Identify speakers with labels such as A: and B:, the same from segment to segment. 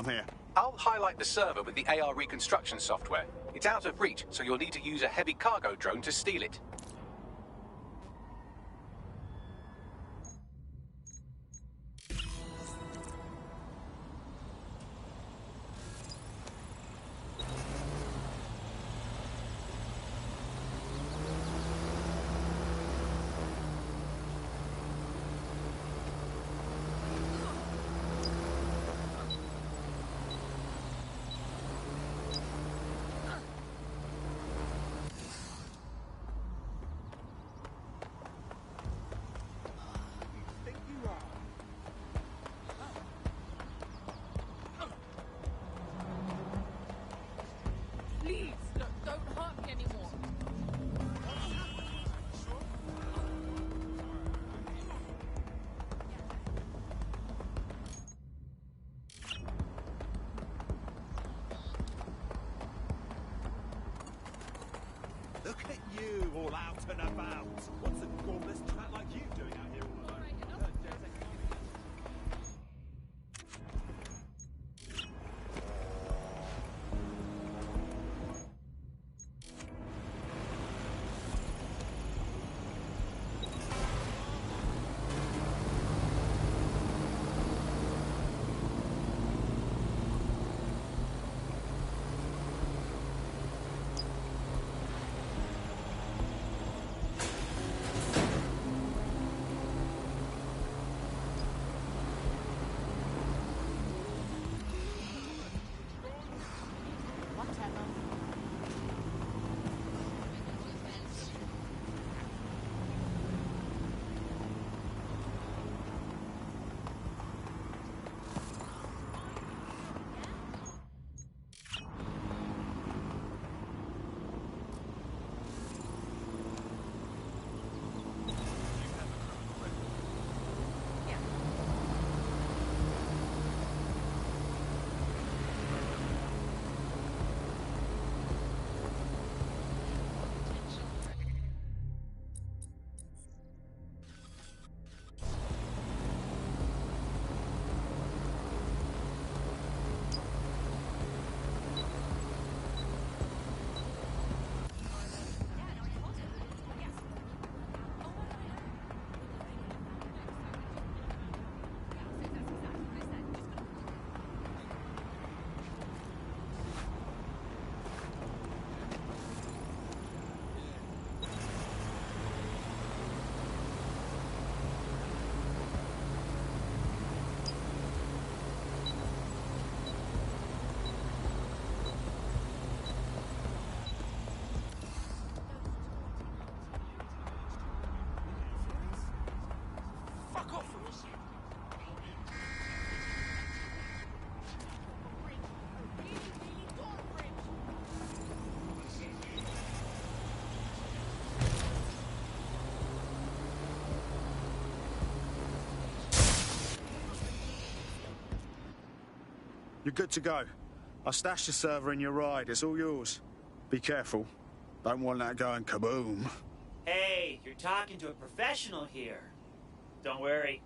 A: I'm here.
B: I'll highlight the server with the AR reconstruction software. It's out of reach, so you'll need to use a heavy cargo drone to steal it.
C: Look at you, all out and about. What's a gormless twat like you doing out here all alone?
A: You're good to go. I stashed the server in your ride. It's all yours. Be careful. Don't want that going kaboom.
D: Hey, you're talking to a professional here. Don't worry.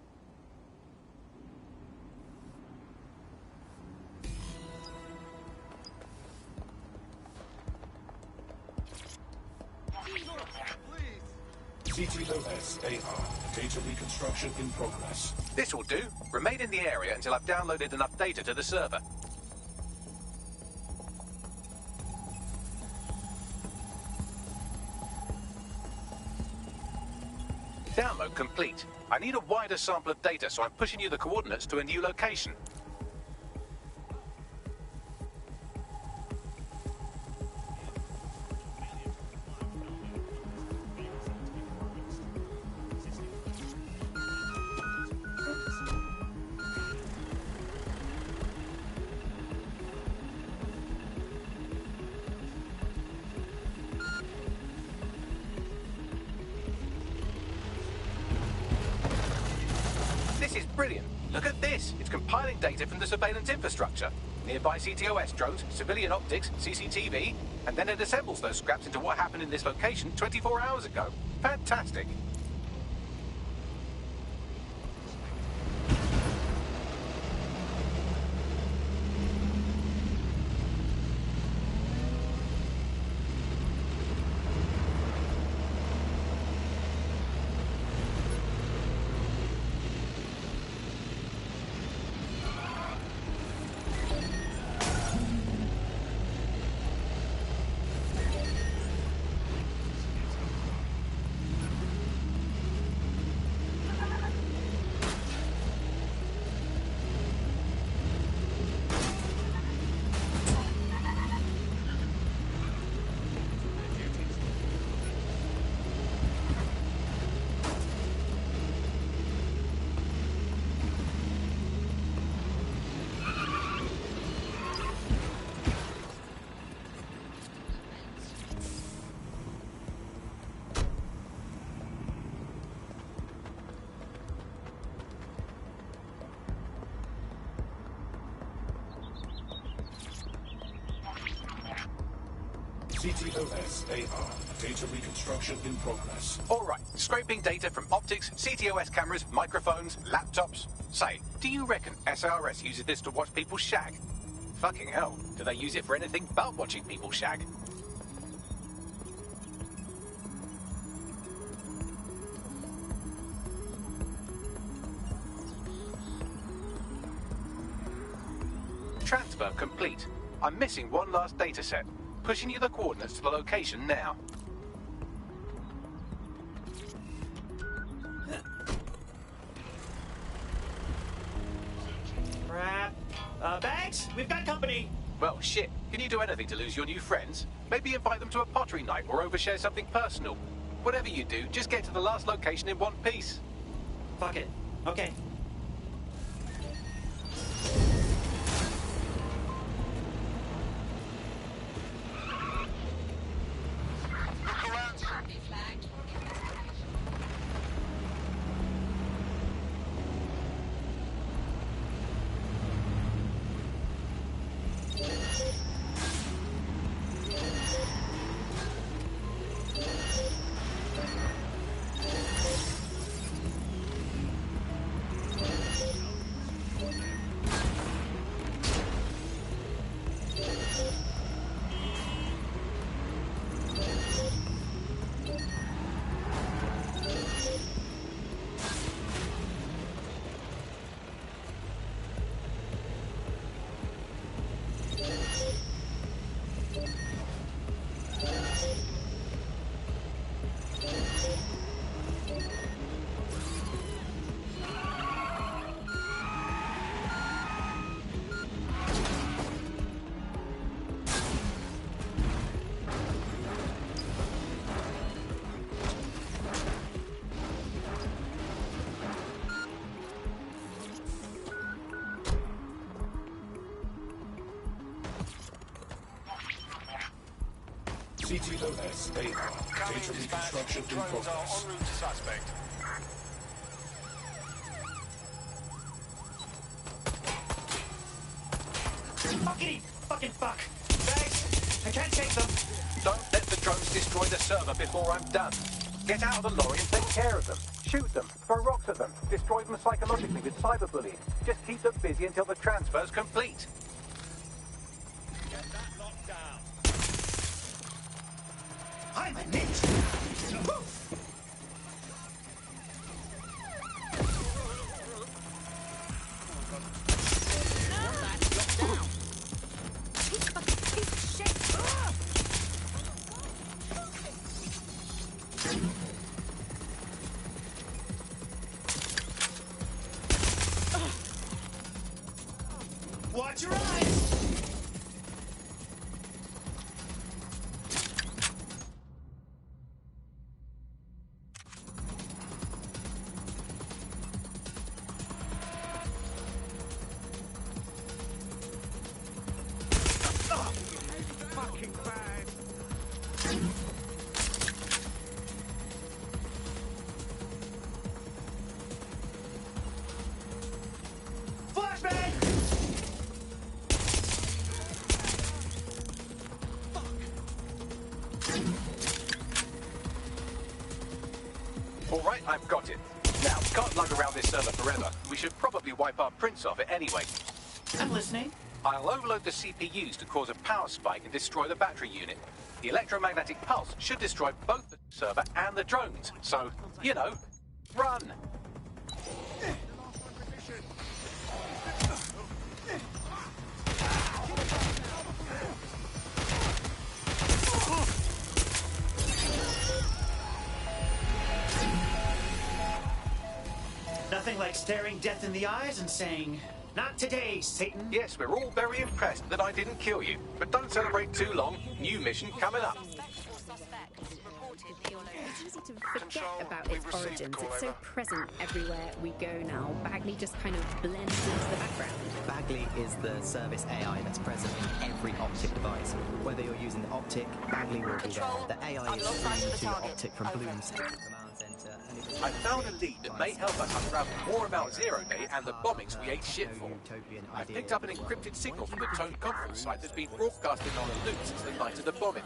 E: CTOS AR. Data reconstruction in progress.
B: This will do. Remain in the area until I've downloaded enough data to the server. Download complete. I need a wider sample of data, so I'm pushing you the coordinates to a new location. This is brilliant. Look at this. It's compiling data from the surveillance infrastructure. Nearby CTOS drones, civilian optics, CCTV, and then it assembles those scraps into what happened in this location 24 hours ago. Fantastic.
E: CTOS AR. Data reconstruction in progress.
B: Alright, scraping data from optics, CTOS cameras, microphones, laptops. Say, do you reckon SRS uses this to watch people shag? Fucking hell, do they use it for anything but watching people shag? Transfer complete. I'm missing one last data set. Pushing you the coordinates to the location now.
D: Crap. Bags, we've got company.
B: Well, shit. Can you do anything to lose your new friends? Maybe invite them to a pottery night or overshare something personal. Whatever you do, just get to the last location in one piece.
D: Fuck it. Okay.
E: CTOS AR. Data reconstruction in progress.
B: En route to suspect.
D: Fucking fuck. Bags, I can't take them.
B: Don't let the drones destroy the server before I'm done. Get out of the lorry and take care of them. Shoot them, throw rocks at them, destroy them psychologically with cyberbullying. Just keep them busy until the transfer's complete.
C: Get that locked down.
D: I'm a ninja. Poof. Watch your eyes!
C: Fucking bad.
D: Flashbang!
B: Alright, I've got it. Now, can't lug around this server forever. We should probably wipe our prints off it anyway.
D: I'm listening.
B: I'll overload the CPUs to cause a power spike and destroy the battery unit. The electromagnetic pulse should destroy both the server and the drones. So, you know, run!
D: Nothing like staring death in the eyes and saying, "Not today, Satan."
B: Yes, we're all very impressed that I didn't kill you. But don't celebrate too long. New mission coming up.
F: It's easy to forget about its origins. It's so present everywhere we go now. Bagley just kind of blends into the background.
G: Bagley is the service AI that's present in every optic device. Whether you're using the optic, Bagley will be there. The AI is streamed to your optic from Bloom's command center.
B: I found a lead that may help us unravel more about Zero Day and the bombings we ate shit for. I've picked up an encrypted signal from the Tone conference site that's been broadcasting on a loop since the night of the bombing.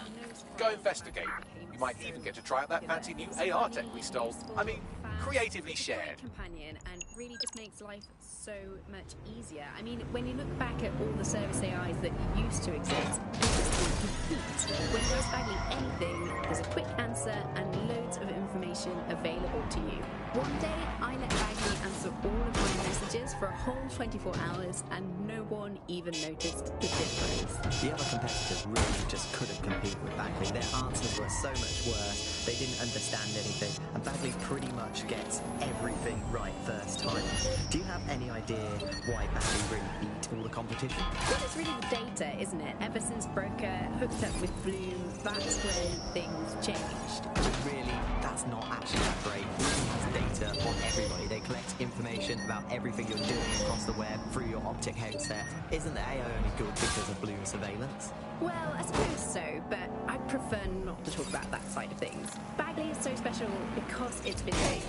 B: Go investigate. You might even get to try out that fancy new AR tech we stole. I mean, creatively shared.
F: Companion and really just makes life so much easier. I mean, when you look back at all the service AIs that used to exist, they just don't compete. When you ask Bagley anything, there's a quick answer and loads of information available to you. One day, I let Bagley answer all of my messages for a whole 24 hours, and no one even noticed the difference.
G: The other competitors really just couldn't compete with Bagley. Their answers were so much worse, they didn't understand anything, and Bagley pretty much gets everything right first time. Do you have any idea why Bagley really beat all the competition?
F: Well, it's really the data, isn't it? Ever since Broker hooked up with Bloom, that's when things changed.
G: But really, that's not actually that great. Bloom has data on everybody. They collect information about everything you're doing across the web through your optic headset. Isn't the AI only good because of Bloom surveillance?
F: Well, I suppose so, but I prefer not to talk about that side of things. Bagley is so special because it's been made.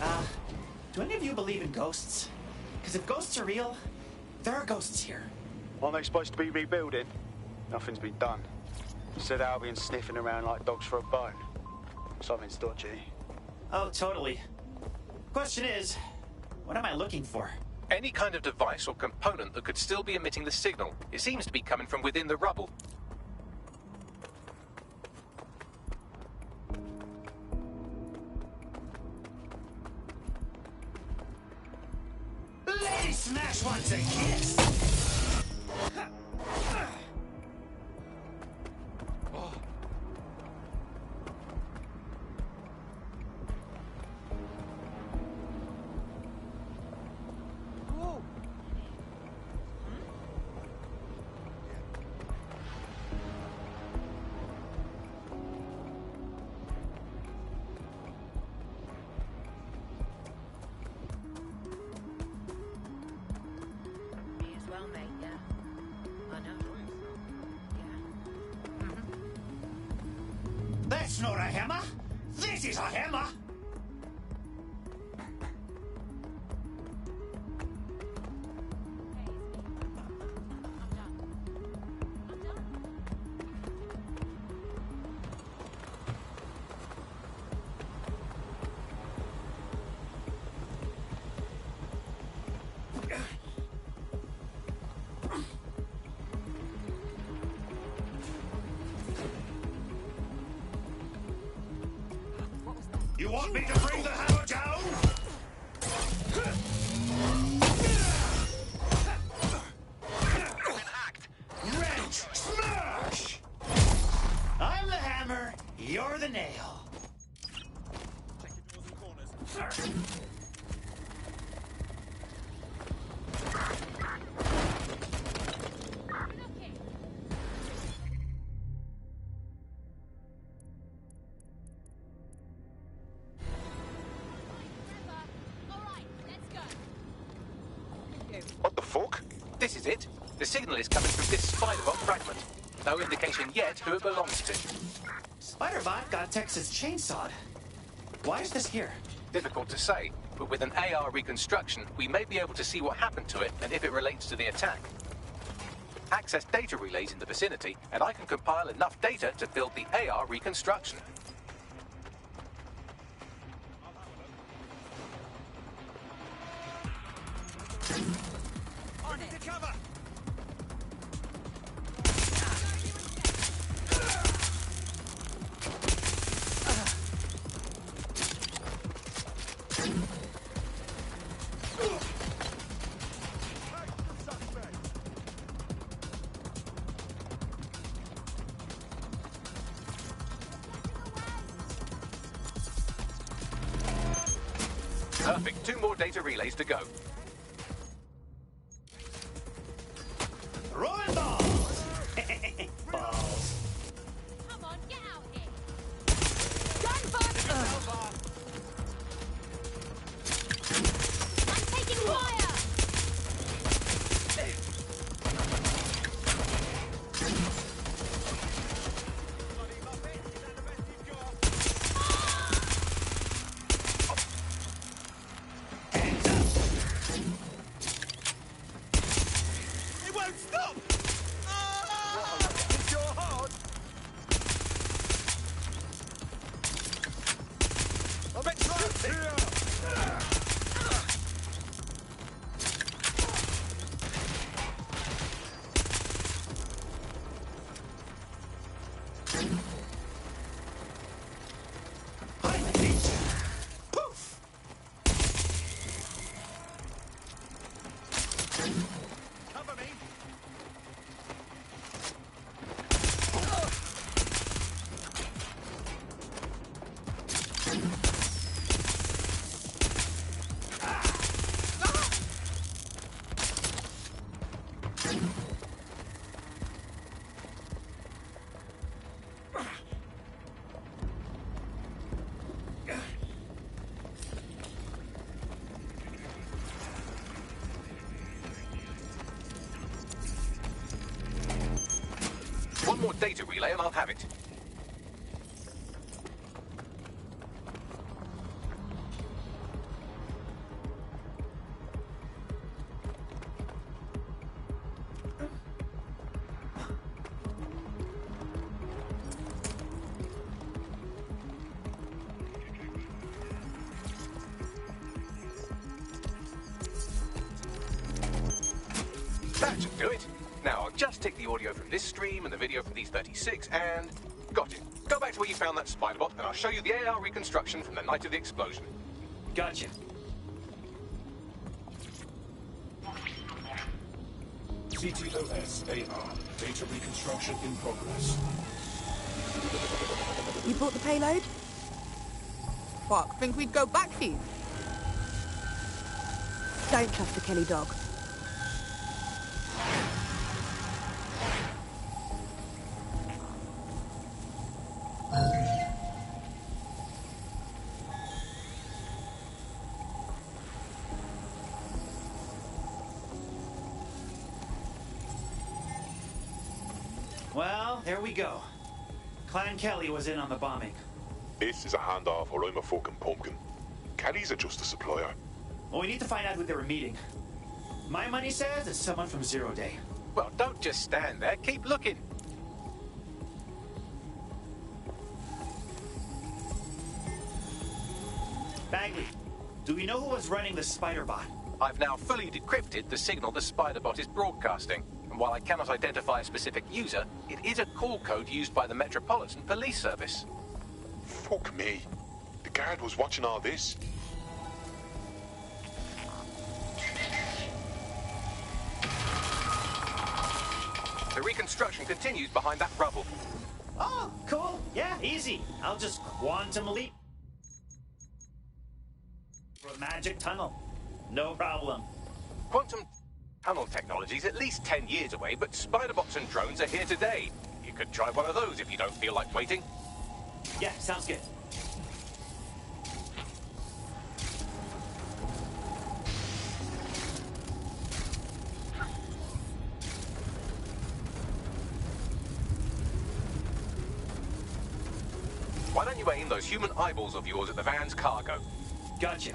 D: Do any of you believe in ghosts? Because if ghosts are real, there are ghosts here.
A: Aren't they supposed to be rebuilding? Nothing's been done. Said Albion sniffing around like dogs for a bone. Something's dodgy.
D: Oh, totally. Question is, what am I looking for?
B: Any kind of device or component that could still be emitting the signal. It seems to be coming from within the rubble.
D: Lady Smash wants a kiss! That's not a hammer! This is a hammer! You want me to bring the hammer down? Wrench! Smash! I'm the hammer, you're the nail.
B: What the fuck? This is it. The signal is coming from this Spider-Bot fragment. No indication yet who it belongs to.
D: Spider-Bot got Texas chainsawed. Why is this here?
B: Difficult to say, but with an AR reconstruction, we may be able to see what happened to it and if it relates to the attack. Access data relays in the vicinity, and I can compile enough data to build the AR reconstruction.
C: On it. Cover.
B: Perfect. 2 more data relays to go.
D: Rolling balls! Balls.
H: Come on, get out here! Gunfire! I'm taking fire!
B: One more data relay and I'll have it. That should do it. Now, I'll just take the audio from this stream and the video from these 36 and... Got it. Go back to where you found that spider bot and I'll show you the AR reconstruction from the night of the explosion.
D: Gotcha.
E: CTOS AR. Data reconstruction in progress.
I: You brought the payload?
J: Fuck, think we'd go back here?
I: Don't trust the Kelly dog.
D: Well, there we go. Clan Kelly was in on the bombing.
K: This is a handoff or I'm a fucking pumpkin. Kelly's are just a supplier.
D: Well, we need to find out who they were meeting. My money says it's someone from Zero Day.
B: Well, don't just stand there. Keep looking.
D: Bagley, do we know who was running the spider bot?
B: I've now fully decrypted the signal the spider bot is broadcasting. And while I cannot identify a specific user, it is a call code used by the Metropolitan Police Service.
K: Fuck me. The guard was watching all this.
B: The reconstruction continues behind that rubble.
D: Oh, cool. Yeah, easy. I'll just quantum leap. For a magic tunnel. No problem.
B: Quantum tunnel technology's at least 10 years away, but spider bots and drones are here today. You could try one of those if you don't feel like waiting.
D: Yeah, sounds good.
B: Why don't you aim those human eyeballs of yours at the van's cargo?
D: Gotcha.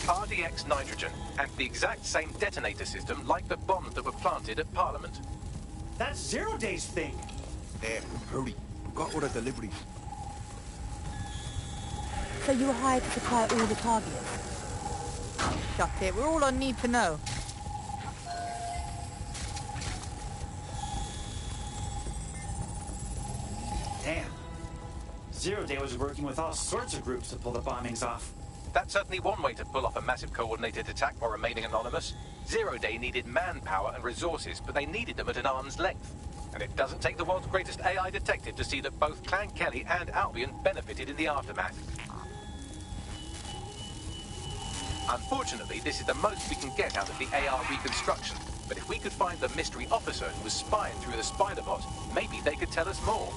B: RDX nitrogen, and the exact same detonator system like the bombs that were planted at Parliament.
D: That's Zero Day's thing.
C: Hurry. Got order delivery.
I: So you were hired to supply all the targets?
J: Shut it, we're all on need to know.
D: Damn. Zero Day was working with all sorts of groups to pull the bombings off.
B: That's certainly one way to pull off a massive coordinated attack while remaining anonymous. Zero Day needed manpower and resources, but they needed them at an arm's length. And it doesn't take the world's greatest AI detective to see that both Clan Kelly and Albion benefited in the aftermath. Unfortunately, this is the most we can get out of the AR reconstruction. But if we could find the mystery officer who was spying through the spider bot, maybe they could tell us more.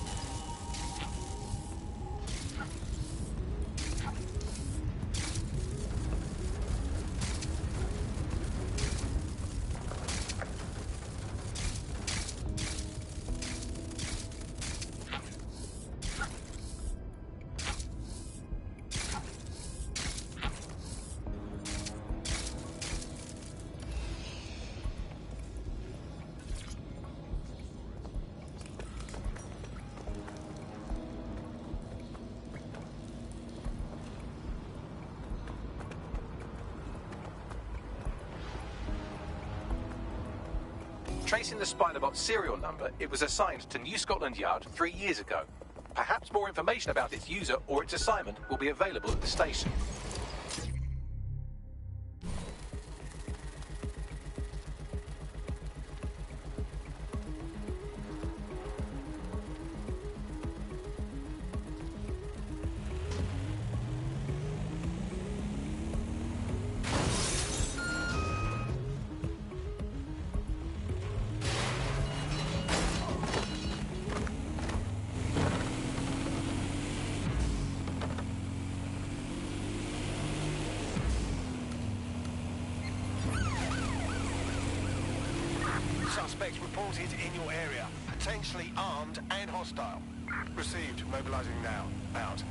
B: Tracing the Spiderbot's serial number, it was assigned to New Scotland Yard 3 years ago. Perhaps more information about its user or its assignment will be available at the station.
L: Suspect reported in your area. Potentially armed and hostile. Received. Mobilizing now. Out.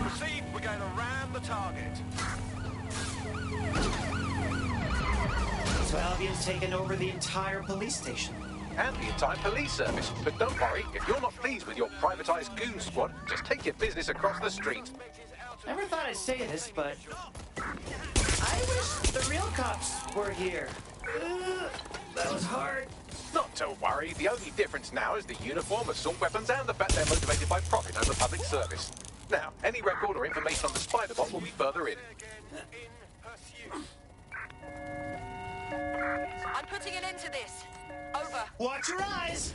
L: Received. We're going to ram the target.
D: So Albion's taken over the entire police station.
B: And the entire police service. But don't worry, if you're not pleased with your privatised goon squad, just take your business across the street.
D: Never thought I'd say this, but I wish the real cops were here. That was hard.
B: Not to worry, the only difference now is the uniform, assault weapons, and the fact they're motivated by profit over public service. Now, any record or information on the spider bot will be further in.
M: I'm putting an end to this. Over.
D: Watch your eyes!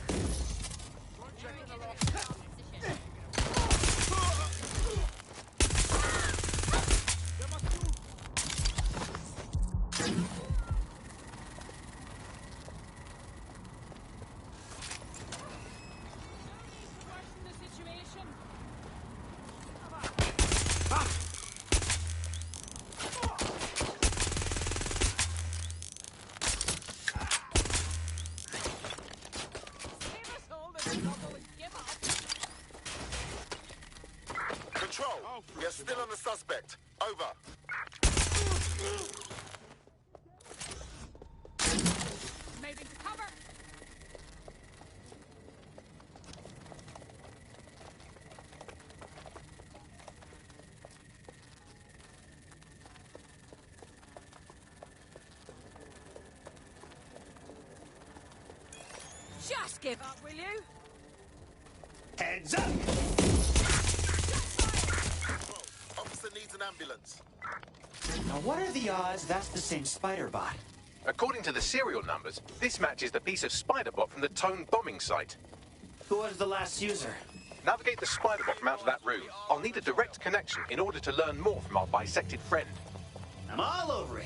L: Control. You're still on the suspect. Over.
H: Moving to cover. Just give up, will you?
D: Heads up!
L: Officer needs an ambulance.
D: Now what are the odds that's the same spider bot?
B: According to the serial numbers, this matches the piece of spider bot from the Tone bombing site.
D: Who was the last user?
B: Navigate the spider bot from out of that room. I'll need a direct connection in order to learn more from our bisected friend.
D: I'm all over it.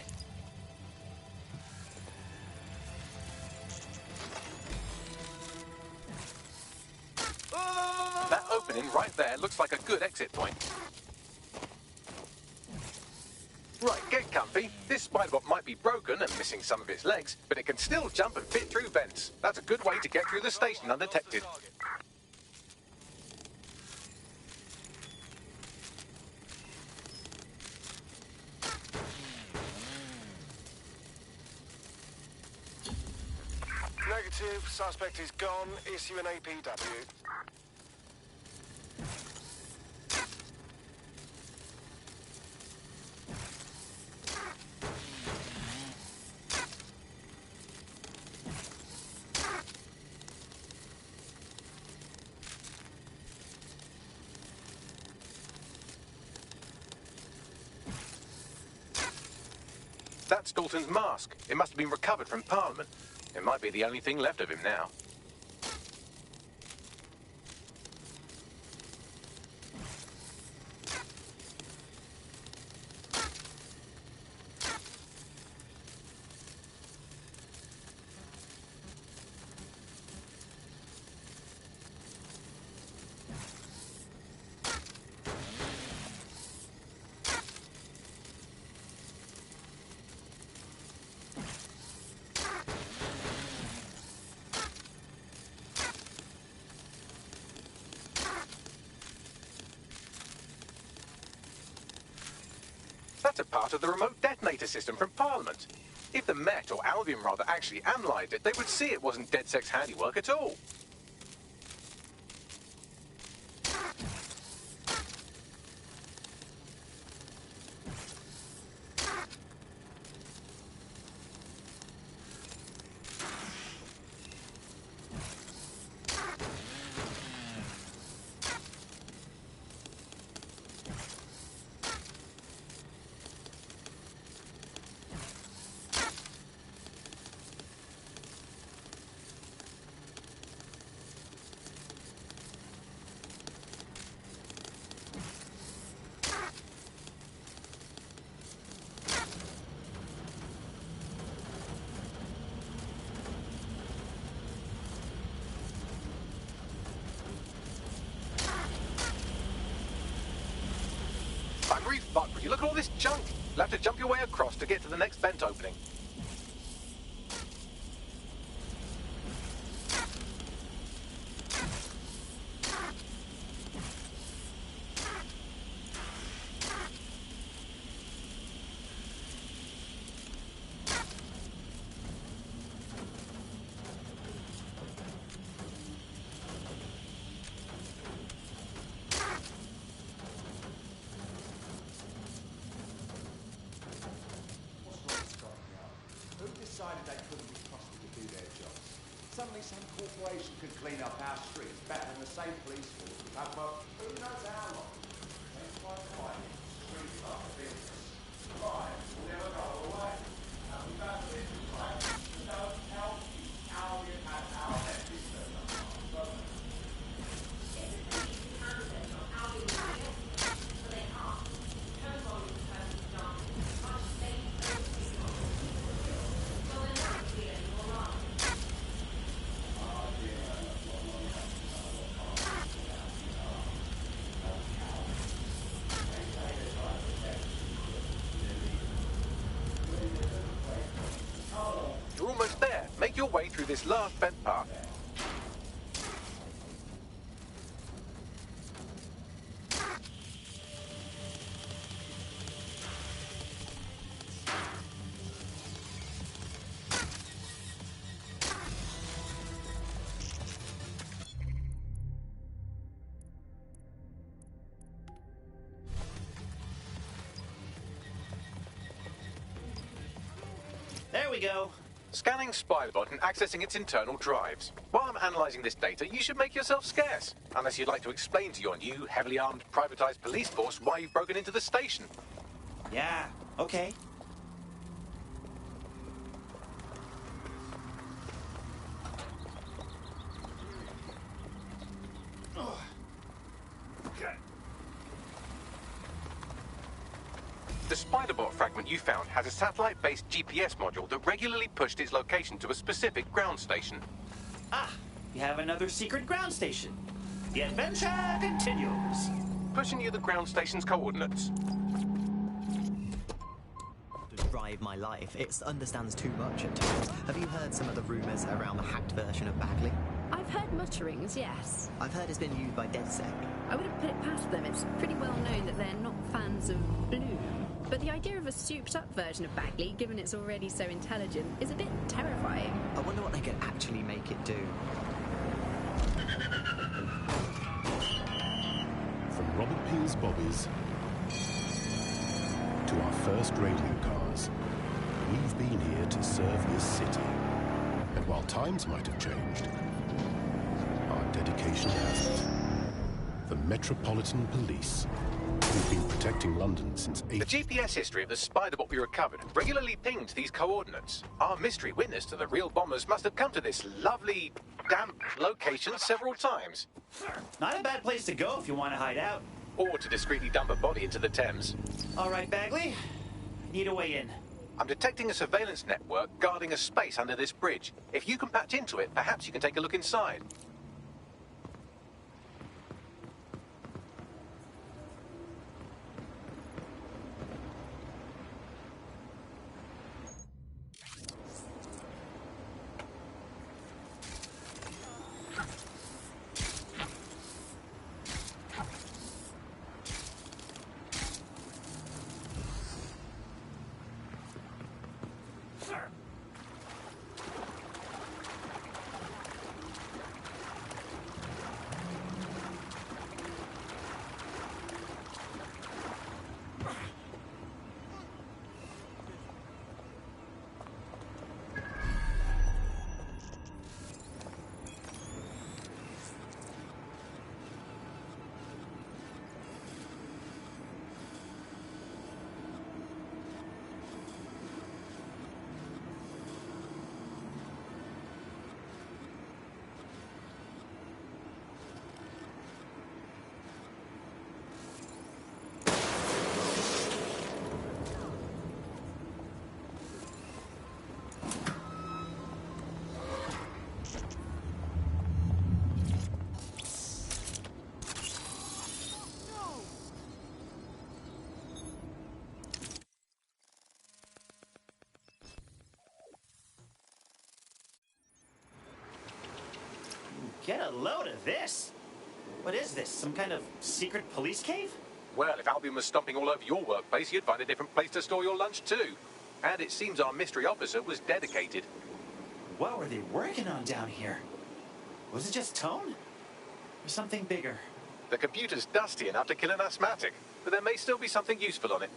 B: That opening right there looks like a good exit point. Right, get comfy. This spider bot might be broken and missing some of its legs, but it can still jump and fit through vents. That's a good way to get through the station undetected.
L: Negative. Suspect is gone. Issue an APW.
B: That's Dalton's mask. It must have been recovered from Parliament. It might be the only thing left of him now. That's a part of the remote detonator system from Parliament. If the Met, or Albion rather, actually analysed it, they would see it wasn't DedSec's handiwork at all. every fuck would you look at all this junk? You'll have to jump your way across to get to the next vent opening.
N: Decided they couldn't be trusted to do their jobs. Suddenly some corporation could clean up our streets better than the same police force we've had for who knows how long. That's why fighting streets are business. Crime will never go away. And we've had business right to know how we've had our legislation.
B: You're almost there. Make your way through this last vent path.
D: There we go.
B: Scanning Spiderbot and accessing its internal drives. While I'm analysing this data, you should make yourself scarce. Unless you'd like to explain to your new, heavily armed, privatised police force why you've broken into the station.
D: Yeah, okay.
B: The Spiderbot fragment you found has a satellite-based GPS module that regularly pushed its location to a specific ground station.
D: Ah, we have another secret ground station. The adventure continues.
B: Pushing you the ground station's coordinates.
G: To drive my life, it understands too much at times. Have you heard some of the rumours around the hacked version of Bagley?
F: I've heard mutterings, yes.
G: I've heard it's been used by DedSec.
F: I wouldn't put it past them. It's pretty well known that they're not fans of Bloom. But the idea of a souped-up version of Bagley, given it's already so intelligent, is a bit terrifying.
G: I wonder what they could actually make it do.
E: From Robert Peel's Bobbies to our first radio cars, we've been here to serve this city. And while times might have changed, our dedication hasn't. The Metropolitan Police. We've been protecting London since
B: The GPS history of the Spiderbot we recovered regularly pinged these coordinates. Our mystery witness to the real bombers must have come to this lovely, damp location several times.
D: Not a bad place to go if you want to hide out.
B: Or to discreetly dump a body into the Thames.
D: All right, Bagley. Need a way in.
B: I'm detecting a surveillance network guarding a space under this bridge. If you can patch into it, perhaps you can take a look inside.
D: Get a load of this. What is this, some kind of secret police cave?
B: Well, if Albion was stomping all over your workplace, you'd find a different place to store your lunch too. And it seems our mystery officer was dedicated.
D: What were they working on down here? Was it just tone? Or something bigger?
B: The computer's dusty enough to kill an asthmatic, but there may still be something useful on it.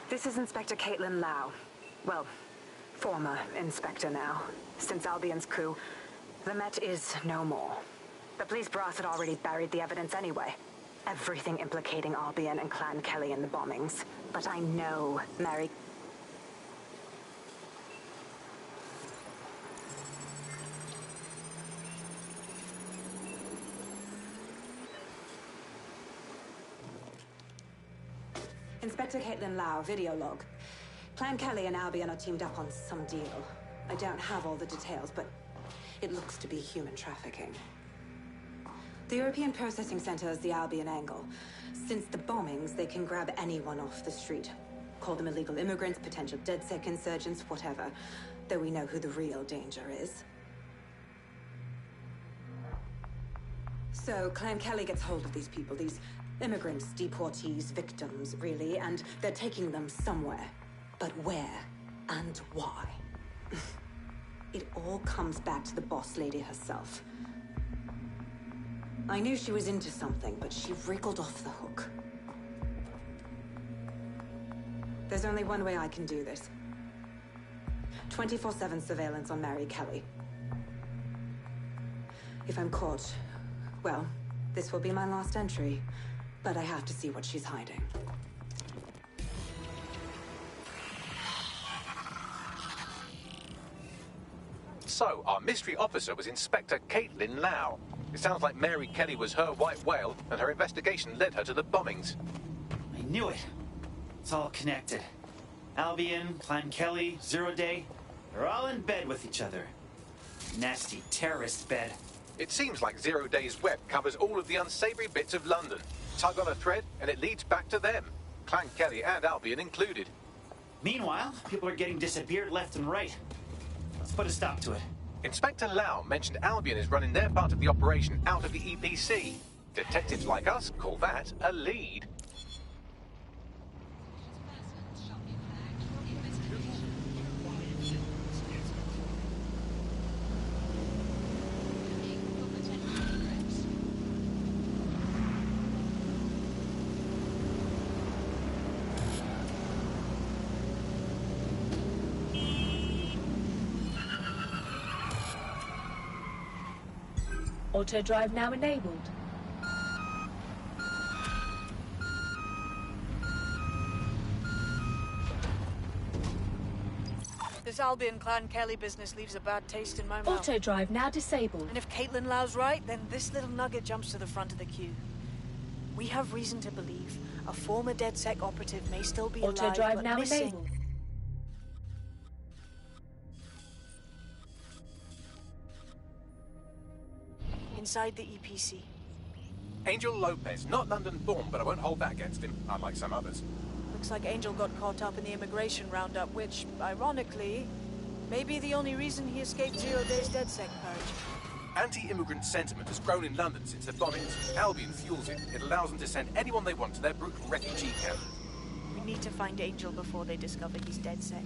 O: This is Inspector Caitlin Lau. Well, former inspector now. Since Albion's coup, the Met is no more. The police brass had already buried the evidence anyway. Everything implicating Albion and Clan Kelly in the bombings. But I know Mary... Inspector Caitlin Lau, video log. Clan Kelly and Albion are teamed up on some deal. I don't have all the details, but it looks to be human trafficking. The European Processing Center is the Albion angle. Since the bombings, they can grab anyone off the street. Call them illegal immigrants, potential DedSec insurgents, whatever. Though we know who the real danger is. So, Clan Kelly gets hold of these people, these immigrants, deportees, victims, really, and they're taking them somewhere. But where and why? It all comes back to the boss lady herself. I knew she was into something, but she wriggled off the hook. There's only one way I can do this. 24/7 surveillance on Mary Kelly. If I'm caught, well, this will be my last entry. But I have to see what she's hiding.
B: So, our mystery officer was Inspector Caitlin Lau. It sounds like Mary Kelly was her white whale, and her investigation led her to the bombings.
D: I knew it. It's all connected. Albion, Clan Kelly, Zero Day, they're all in bed with each other. Nasty terrorist bed.
B: It seems like Zero Day's web covers all of the unsavory bits of London. Tug on a thread, and it leads back to them. Clan Kelly and Albion included.
D: Meanwhile, people are getting disappeared left and right. Let's put a stop to it.
B: Inspector Lau mentioned Albion is running their part of the operation out of the EPC. Detectives like us call that a lead.
P: Auto drive now enabled.
H: This Albion Clan Kelly business leaves a bad taste in my mouth.
P: Auto drive now disabled.
H: And if Caitlin Lau's right, then this little nugget jumps to the front of the queue. We have reason to believe a former DedSec operative may still be alive,
P: Auto drive
H: but
P: now
H: missing.
P: enabled.
H: Inside the EPC.
B: Angel Lopez, not London born, but I won't hold that against him, unlike some others.
H: Looks like Angel got caught up in the immigration roundup, which, ironically, may be the only reason he escaped 0 Day's DedSec purge.
B: Anti-immigrant sentiment has grown in London since the bombings. Albion fuels it. It allows them to send anyone they want to their brutal refugee camp.
H: We need to find Angel before they discover he's DedSec.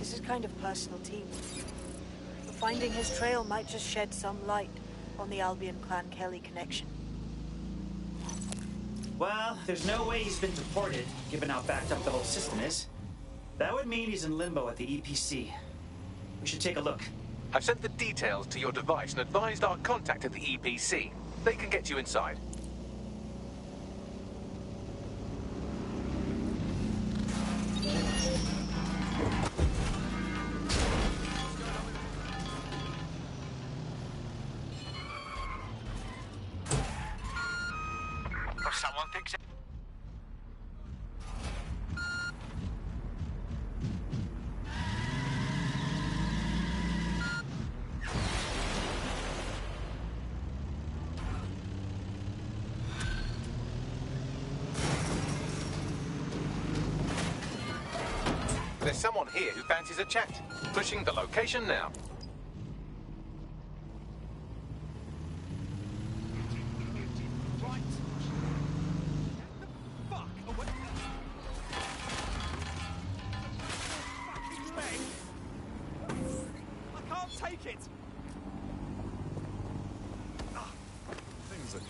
H: This is kind of personal team. Finding his trail might just shed some light on the Albion Clan Kelly connection.
D: Well, there's no way he's been deported, given how backed up the whole system is. That would mean he's in limbo at the EPC. We should take a look.
B: I've sent the details to your device and advised our contact at the EPC. They can get you inside.
L: Someone thinks it.
B: There's someone here who fancies a chat. Pushing the location now.
C: Right. Get the fuck away. Fucking leg. I can't take it.
A: Things are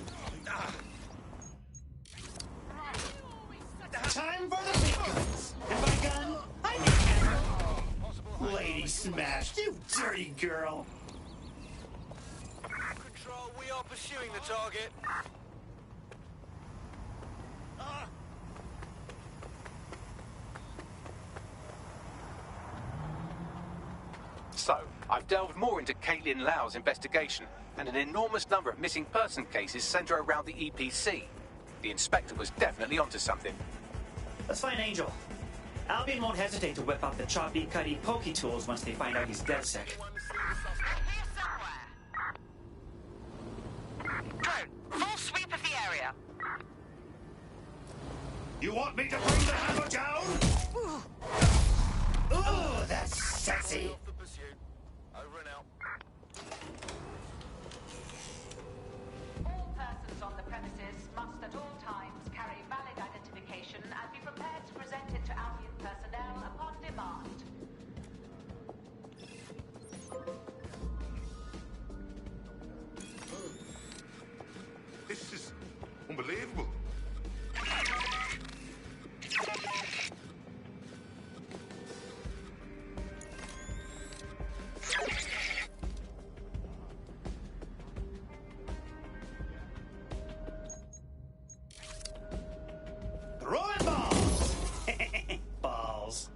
D: Time for the big guns. And by gun, I mean hammer. Lady smashed, you dirty girl.
L: Control, we are pursuing the target.
B: So, I've delved more into Caitlin Lau's investigation, and an enormous number of missing person cases centre around the EPC. The inspector was definitely onto something.
D: Let's find Angel. Albion won't hesitate to whip out the choppy, cutty, pokey tools once they find out he's DedSec.
M: Drone, full sweep of the area.
D: You want me to bring the hammer down? Ooh, that's sexy.
L: Over and out.
O: All persons on the premises must at all times carry valid identification and be prepared to present it to Albion personnel upon demand.
K: This is unbelievable.
D: Throwing balls! Balls.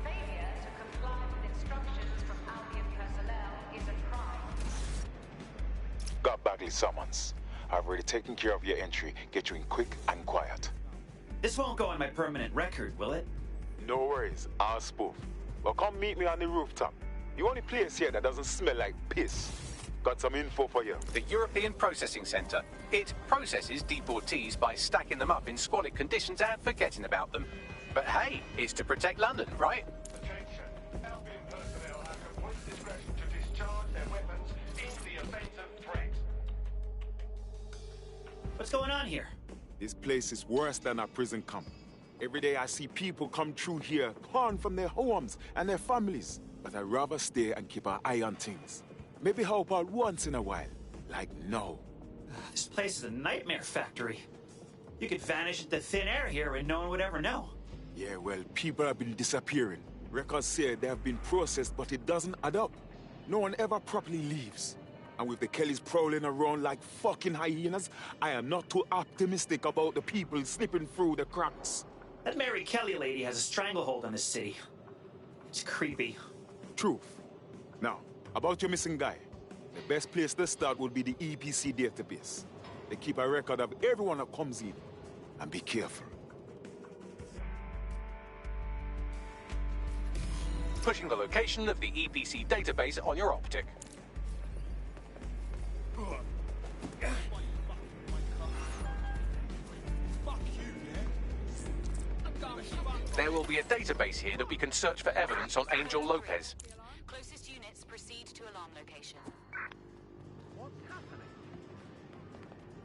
O: Failure to comply with instructions from Albion personnel is a crime.
K: Got Bagley summons. I've already taken care of your entry. Get you in quick and quiet.
D: This won't go on my permanent record, will it?
K: No worries, I'll spoof. Well, come meet me on the rooftop. The only place here that doesn't smell like piss. Got some info for you.
B: The European Processing Centre. It processes deportees by stacking them up in squalid conditions and forgetting about them. But hey, it's to protect London, right?
L: Attention. Albion personnel have complete discretion to discharge their weapons in the event of threat.
D: What's going on here?
Q: This place is worse than a prison camp. Every day I see people come through here, torn from their homes and their families. But I'd rather stay and keep an eye on things. Maybe help out once in a while. Like now.
D: This place is a nightmare factory. You could vanish into thin air here and no one would ever know.
Q: Yeah, well, people have been disappearing. Records say they have been processed, but it doesn't add up. No one ever properly leaves. And with the Kellys prowling around like fucking hyenas, I am not too optimistic about the people slipping through the cracks.
D: That Mary Kelly lady has a stranglehold on this city. It's creepy.
Q: Truth. Now, about your missing guy. The best place to start would be the EPC database. They keep a record of everyone that comes in. And be careful.
B: Pushing the location of the EPC database on your optic. There will be a database here that we can search for evidence on Angel Lopez.
M: Closest units proceed to alarm location.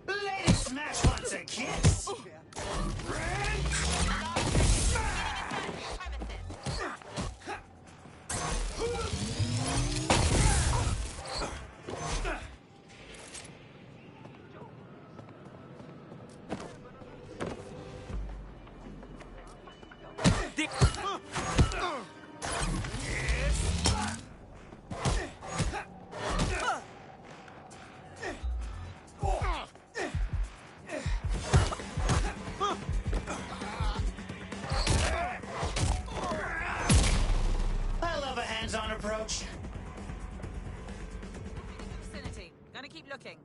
D: Lady Smash wants a kiss! I love a hands-on approach.
J: Vicinity. Gonna keep looking.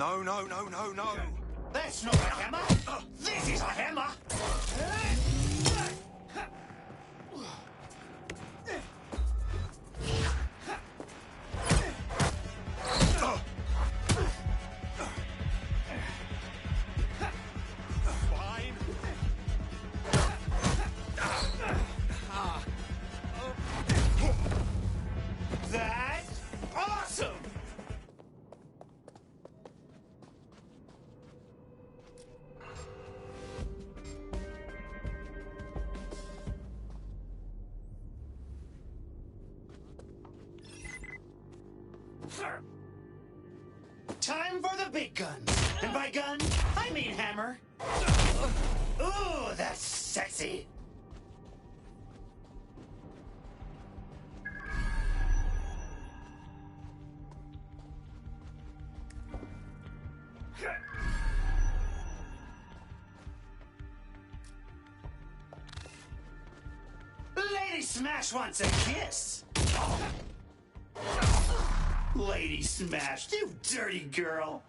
L: Oh, no.
D: That's not a hammer! This is a hammer! That's awesome! Time for the big guns. And by gun, I mean hammer. Ooh, that's sexy. Lady Smash wants a kiss. Lady Smash, you dirty girl.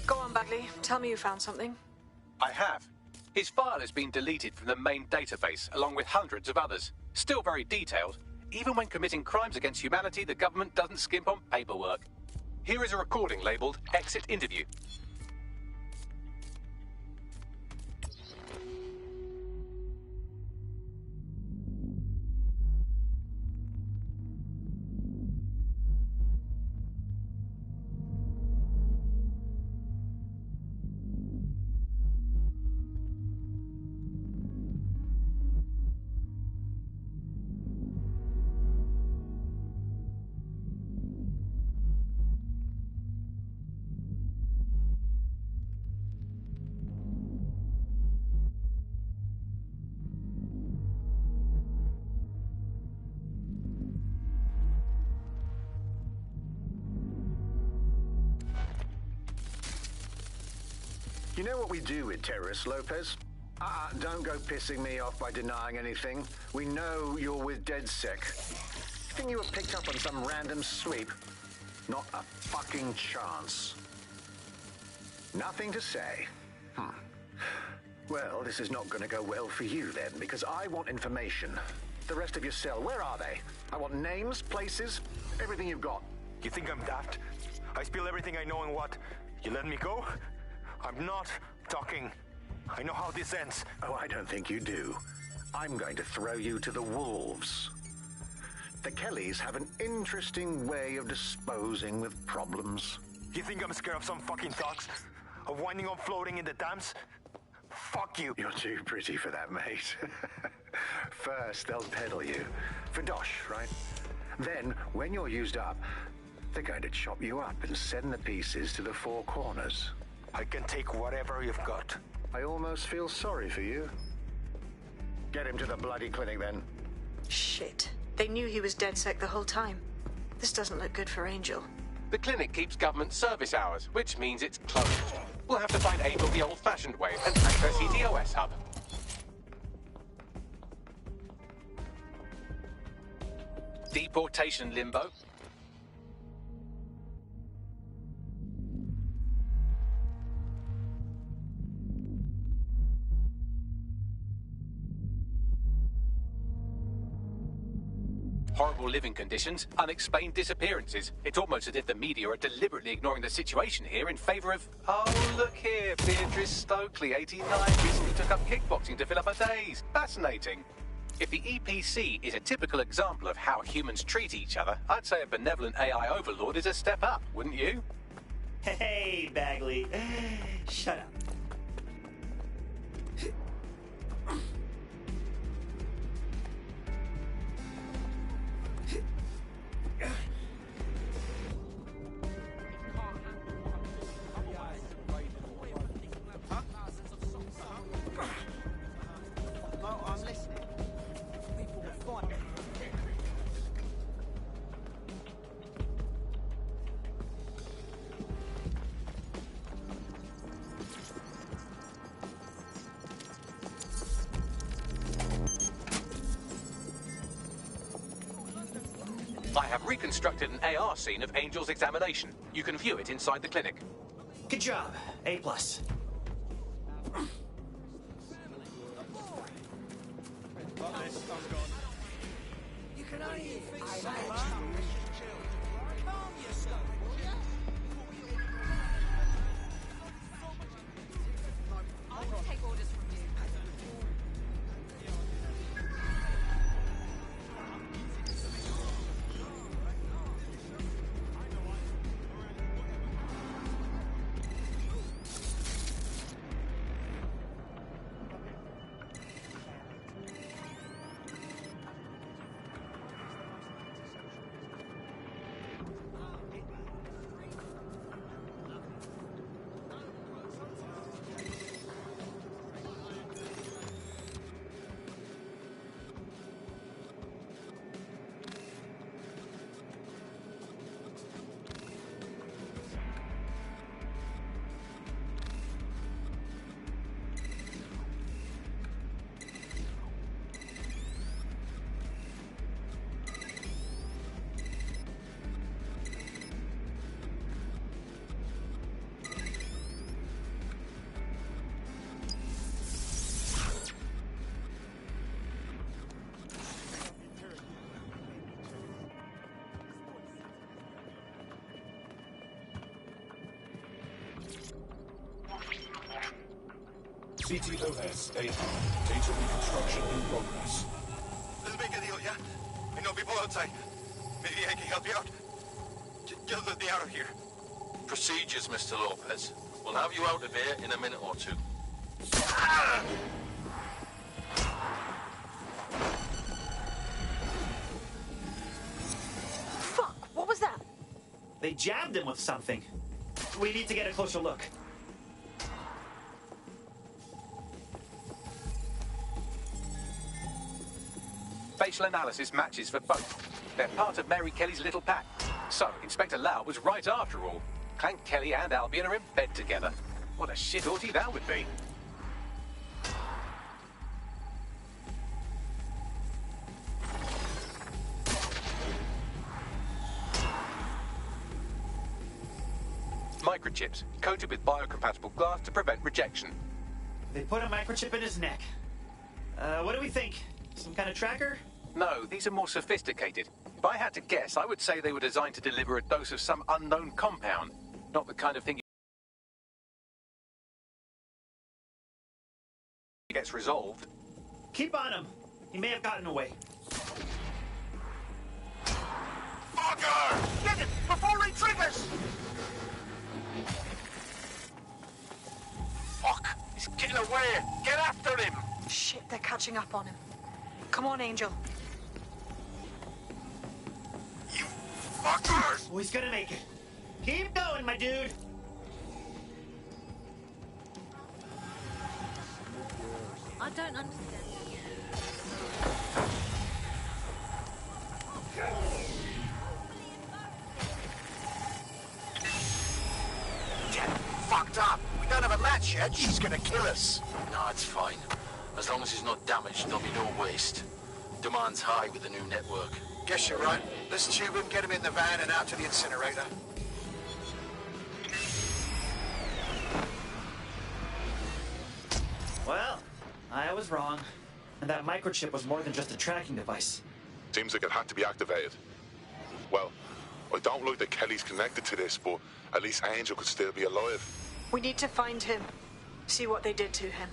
H: Go on, Bagley. Tell me you found something.
B: I have. His file has been deleted from the main database, along with hundreds of others. Still very detailed. Even when committing crimes against humanity, the government doesn't skimp on paperwork. Here is a recording labelled Exit Interview.
R: You know what we do with terrorists, Lopez? Don't go pissing me off by denying anything. We know you're with DedSec. Think you were picked up on some random sweep? Not a fucking chance. Nothing to say. Well, this is not going to go well for you then, because I want information. The rest of your cell, where are they? I want names, places, everything you've got.
L: You think I'm daft? I spill everything I know and what? You let me go? I'm not talking. I know how this ends.
R: Oh, I don't think you do. I'm going to throw you to the wolves. The Kellys have an interesting way of disposing with problems.
L: You think I'm scared of some fucking thugs? Of winding up floating in the dams? Fuck you.
R: You're too pretty for that, mate. First, they'll peddle you. For dosh, right? Then, when you're used up, they're going to chop you up and send the pieces to the four corners.
L: I can take whatever you've got.
R: I almost feel sorry for you. Get him to the bloody clinic, then.
H: Shit. They knew he was DedSec the whole time. This doesn't look good for Angel.
B: The clinic keeps government service hours, which means it's closed. We'll have to find Angel the old-fashioned way and access CTOS hub. Deportation limbo. Horrible living conditions, unexplained disappearances. It's almost as if the media are deliberately ignoring the situation here in favour of... Oh, look here, Beatrice Stokely, 89, recently took up kickboxing to fill up her days. Fascinating. If the EPC is a typical example of how humans treat each other, I'd say a benevolent AI overlord is a step up, wouldn't you?
D: Hey, Bagley. Shut up.
B: I have reconstructed an AR scene of Angel's examination. You can view it inside the clinic.
D: Good job. A+.
C: You can only
M: I'll take orders from you.
S: CTOS AR. Data reconstruction in progress.
L: Let's make a deal, yeah? I know people outside. Maybe I can help you out. Just let me out of here.
T: Procedures, Mr. Lopez. We'll have you out of here in a minute or two.
H: Fuck! What was that?
D: They jabbed him with something. We need to get a closer look.
B: Facial analysis matches for both. They're part of Mary Kelly's little pack. So, Inspector Lau was right after all. Clank Kelly and Albion are in bed together. What a shit orgy that would be. Microchips, coated with biocompatible glass to prevent rejection.
D: They put a microchip in his neck. What do we think? Some kind of tracker?
B: No, these are more sophisticated. If I had to guess, I would say they were designed to deliver a dose of some unknown compound. Not the kind of thing gets resolved.
D: Keep on him. He may have gotten away.
L: Fucker! Get it! Before he triggers! Fuck! He's getting away! Get after him!
H: Shit, they're catching up on him. Come on, Angel.
L: You fuckers!
D: Oh, he's gonna make it. Keep going, my dude.
F: I don't understand.
L: Get fucked up! We don't have a latch yet. She's gonna kill us.
T: No, it's fine. As long as he's not damaged, there'll be no waste. Demand's high with the new network.
L: Guess you're right. Let's tube him, get him in the van and out to the incinerator.
D: Well, I was wrong. And that microchip was more than just a tracking device.
K: Seems like it had to be activated. Well, I don't like that Kelly's connected to this, but at least Angel could still be alive.
H: We need to find him. See what they did to him.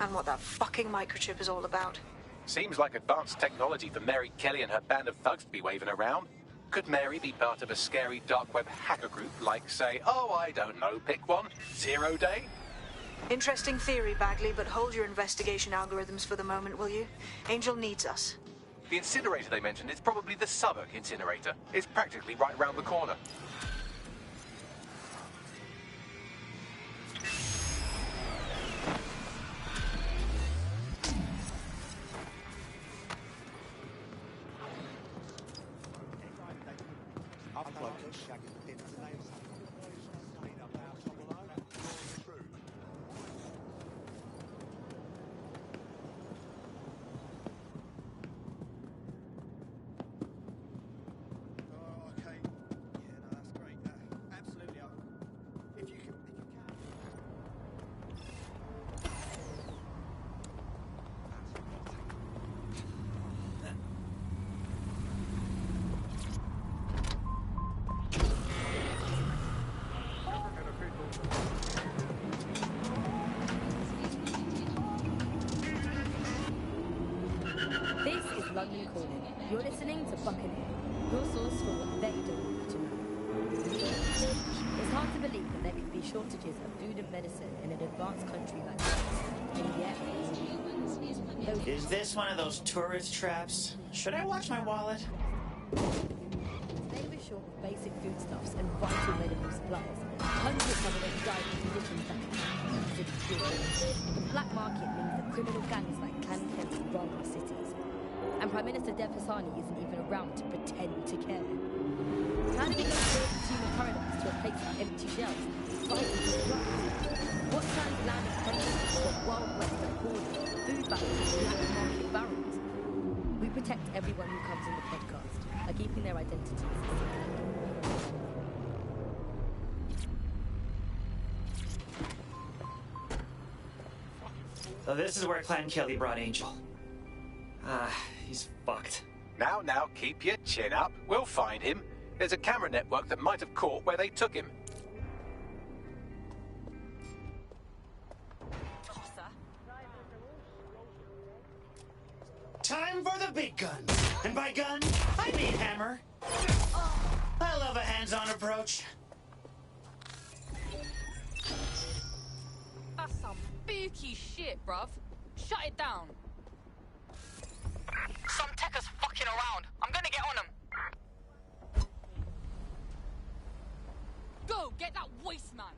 H: And what that fucking microchip is all about.
B: Seems like advanced technology for Mary Kelly and her band of thugs to be waving around. Could Mary be part of a scary dark web hacker group like, say, oh, I don't know, pick one, 0 Day?
H: Interesting theory, Bagley, but hold your investigation algorithms for the moment, will you? Angel needs us.
B: The incinerator they mentioned is probably the Southwark incinerator. It's practically right round the corner.
U: listening to Buccaneer, your source for what they don't want you to know. It's hard to believe that there could be shortages of food and medicine in an advanced country like this, and yet...
D: Is this one of those tourist traps? Should I watch my wallet?
U: Today we're short of basic foodstuffs and vital medical supplies. Hundreds of them died in conditions that can be considered pure. The black market means that criminal gangs like Clan Kelly run our cities. And Prime Minister Devasani isn't even around to pretend to care. How do we go from consumer paradise to a place of empty shelves, fighting for supplies? What turns land of promises to a wild west of hoarding, food battles, and black market barons? We protect everyone who comes in the podcast by keeping their identities secret.
D: So this is where Clan Kelly brought Angel. He's fucked.
B: Now, keep your chin up. We'll find him. There's a camera network that might have caught where they took him.
D: Time for the big guns. And by gun, I mean hammer. I love a hands-on approach.
M: That's some spooky shit, bruv. Shut it down.
V: Some techers fucking around. I'm gonna get on them.
M: Go, get that waste man.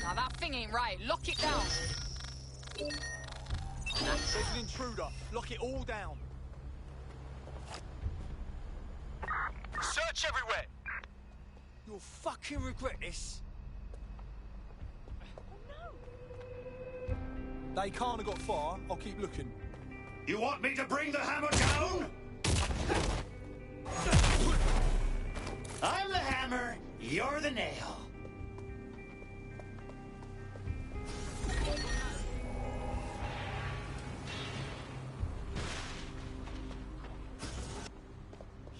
M: Now that thing ain't right. Lock it down.
C: There's an intruder. Lock it all down.
V: Search everywhere.
C: You'll fucking regret this. They can't have got far. I'll keep looking.
D: You want me to bring the hammer down? I'm the hammer, you're the nail.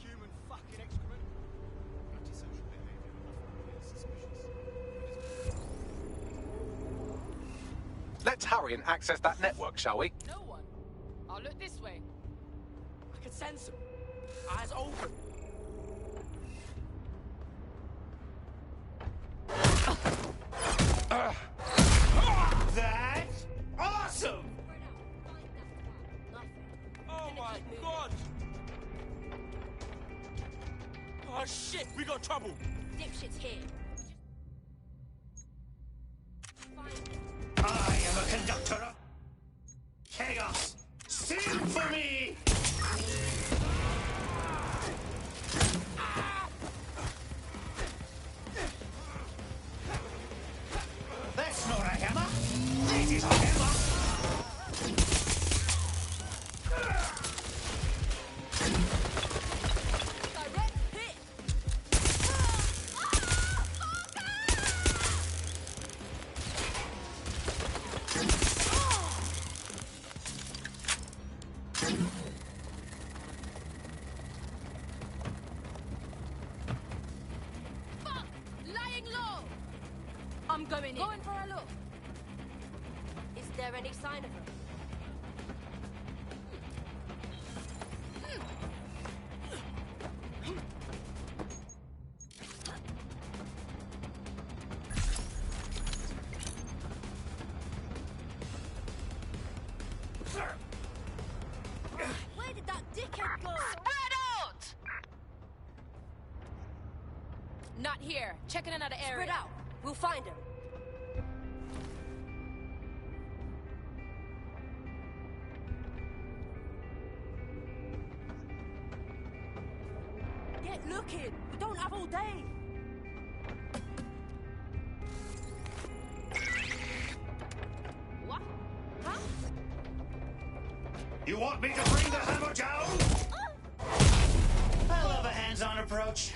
C: Human fucking excrement. Antisocial behavior. Suspicious.
B: Let's hurry and access that network, shall we?
M: No one. I'll look this way. I can sense him. Eyes open.
D: That's awesome!
C: Oh my god! Oh shit, we got trouble!
U: Dipshit's here.
D: I am a conductor of chaos. Sing for me! That's not a hammer. This is a hammer.
U: Direct hit. Fuck! Lying low. I'm going in. Going for a look. Is there any sign of her? Where did that dickhead go?
V: Spread out!
M: Not here. Checking another area.
U: Spread out. We'll find him. Get looking. We don't have all day. What? Huh?
D: You want me to bring the hammer down? I love a hands-on approach.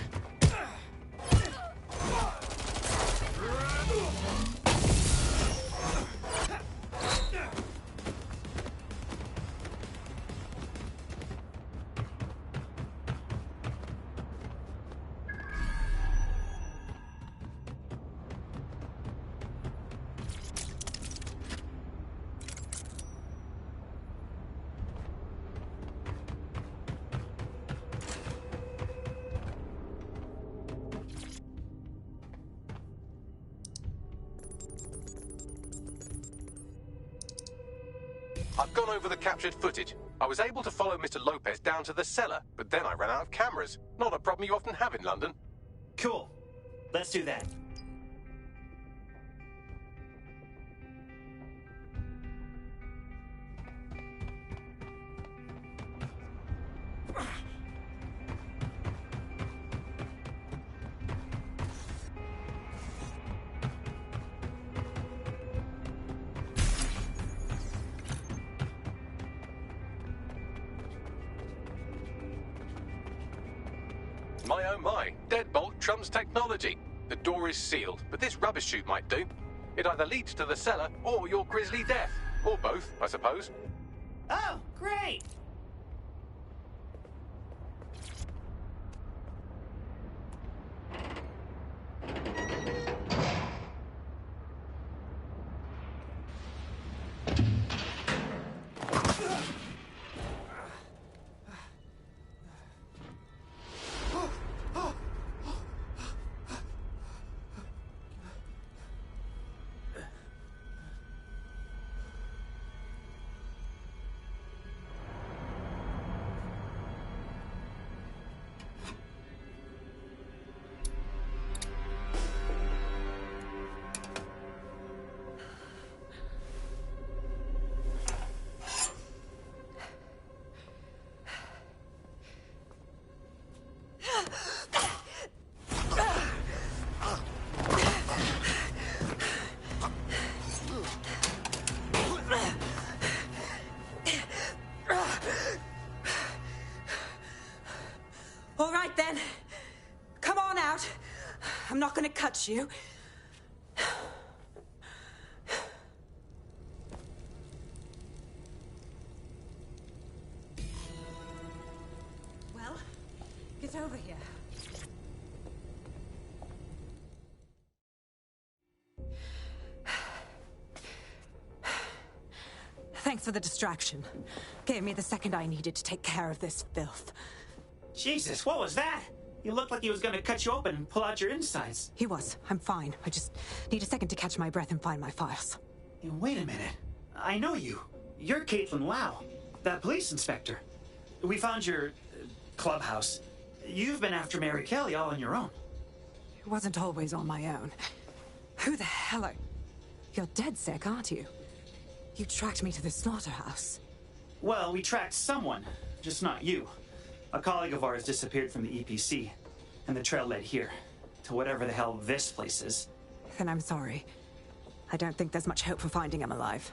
B: I've gone over the captured footage. I was able to follow Mr. Lopez down to the cellar, but then I ran out of cameras. Not a problem you often have in London.
D: Cool. Let's do that.
B: My oh my, deadbolt trumps technology. The door is sealed, but this rubbish chute might do. It either leads to the cellar or your grisly death. Or both, I suppose.
D: Oh, great!
O: All right, then. Come on out. I'm not gonna cut you. Well, get over here. Thanks for the distraction. Gave me the second I needed to take care of this filth.
D: Jesus, what was that? You looked like he was gonna cut you open and pull out your insides.
O: He was. I'm fine. I just need a second to catch my breath and find my files.
D: Hey, wait a minute. I know you. You're Caitlin Lau, that police inspector. We found your clubhouse. You've been after Mary Kelly all on your own.
O: It wasn't always on my own. Who the hell are... You're dead sick, aren't you? You tracked me to the slaughterhouse.
D: Well, we tracked someone, just not you. A colleague of ours disappeared from the EPC, and the trail led here, to whatever the hell this place is.
O: Then I'm sorry. I don't think there's much hope for finding him alive.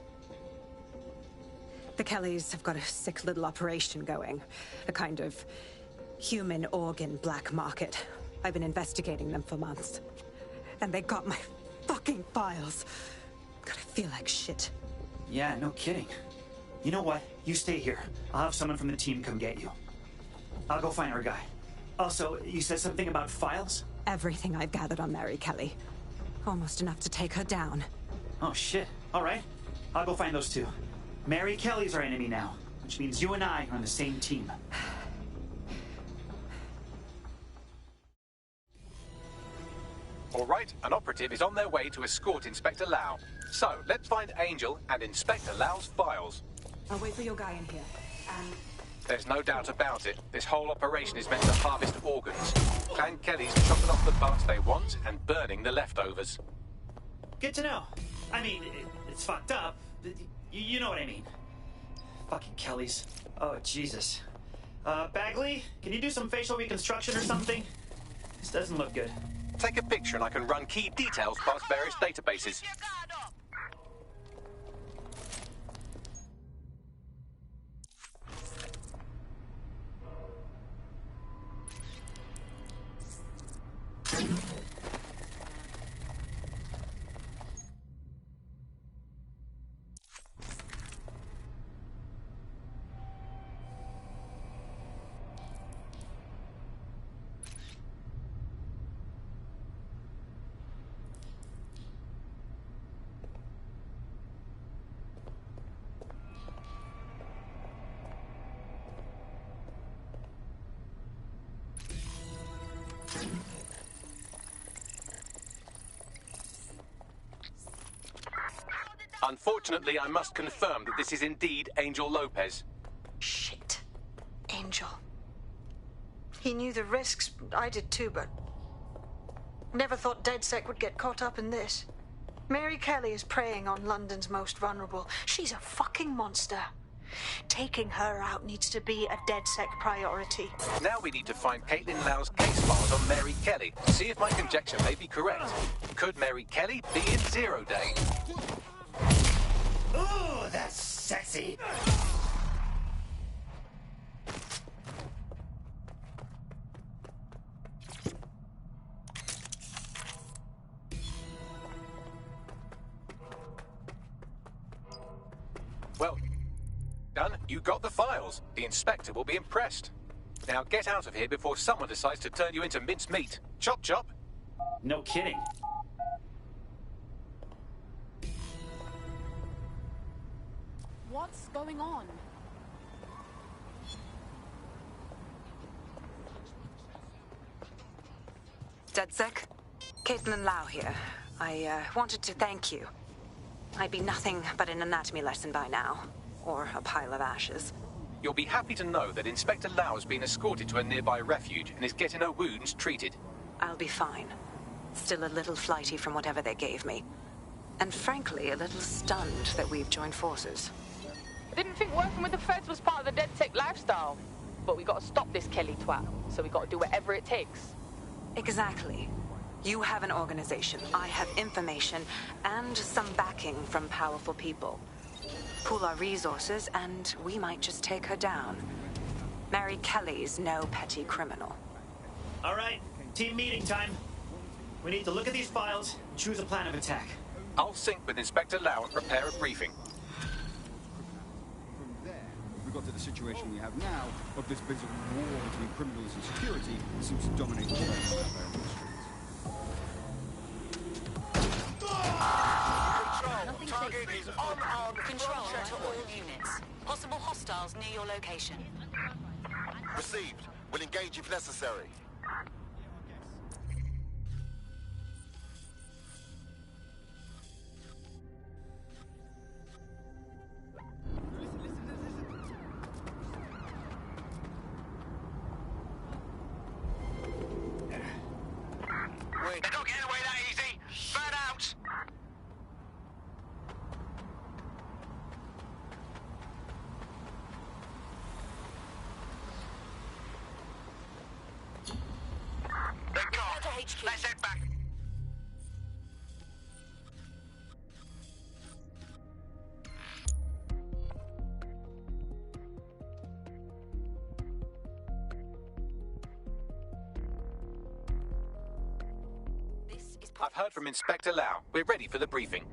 O: The Kellys have got a sick little operation going. A kind of human organ black market. I've been investigating them for months. And they got my fucking files. God, I feel like shit.
D: Yeah, no kidding. You know what? You stay here. I'll have someone from the team come get you. I'll go find our guy. Also, you said something about files?
O: Everything I've gathered on Mary Kelly. Almost enough to take her down.
D: Oh, shit. All right. I'll go find those two. Mary Kelly's our enemy now, which means you and I are on the same team.
B: All right, an operative is on their way to escort Inspector Lau. So, let's find Angel and Inspector Lau's files.
O: I'll wait for your guy in here. And...
B: There's no doubt about it. This whole operation is meant to harvest organs. Clan Kelly's chopping off the parts they want and burning the leftovers.
D: Good to know. I mean, it's fucked up. You know what I mean. Fucking Kellys. Oh, Jesus. Bagley, can you do some facial reconstruction or something? This doesn't look good.
B: Take a picture and I can run key details past various databases. Unfortunately, I must confirm that this is indeed Angel Lopez.
H: Shit. Angel. He knew the risks. I did too, but... never thought DedSec would get caught up in this. Mary Kelly is preying on London's most vulnerable. She's a fucking monster. Taking her out needs to be a DedSec priority.
B: Now we need to find Caitlin Lau's case files on Mary Kelly. See if my conjecture may be correct. Could Mary Kelly be in Zero Day?
D: Ooh, that's sexy.
B: Well, done. You got the files. The inspector will be impressed. Now get out of here before someone decides to turn you into mincemeat. Chop chop.
D: No kidding.
M: What's going on?
O: DedSec? Caitlin Lau here. I wanted to thank you. I'd be nothing but an anatomy lesson by now. Or a pile of ashes.
B: You'll be happy to know that Inspector Lau has been escorted to a nearby refuge and is getting her wounds treated.
O: I'll be fine. Still a little flighty from whatever they gave me. And frankly, a little stunned that we've joined forces.
M: I didn't think working with the feds was part of the DedSec lifestyle. But we gotta stop this Kelly twat, so we gotta do whatever it takes.
O: Exactly. You have an organization, I have information, and some backing from powerful people. Pool our resources, and we might just take her down. Mary Kelly's no petty criminal.
D: All right, team meeting time. We need to look at these files and choose a plan of attack.
B: I'll sync with Inspector Lau and prepare a briefing.
I: From there, we got to the situation we have now of this basic war between criminals and security seems to dominate the trade out there on the streets.
N: Control, target is unarmed. Control to all units. Possible hostiles near your location.
W: Received. Will engage if necessary.
L: They're not getting away that easy. Burn out. They're gone. Let's head back.
B: I've heard from Inspector Lau. We're ready for the briefing.